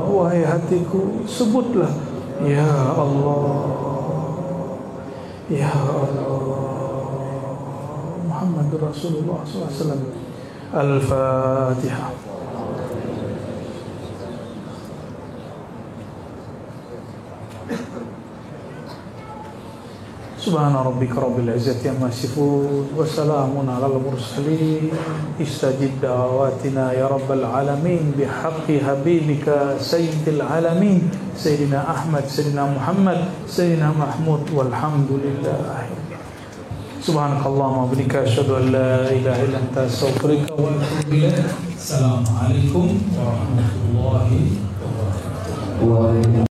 wahai hatiku, sebutlah ya Allah, ya Allah. Muhammadur Rasulullah SAW. Al-Fatihah. Subhana rabbika rabbil izzati amma yasifun wa salamun alal mursalin. Istajib da'watina ya rabbal alamin bihaqqi habibika sayyidil alamin Sayyidina Ahmad, Sayyidina Muhammad, Sayyidina Mahmud, walhamdulillah. Subhanakallahumma wa bihamdika asyhadu an la ilaha illa anta astaghfiruka wa atubu ilaik. Assalamualaikum warahmatullahi wabarakatuh.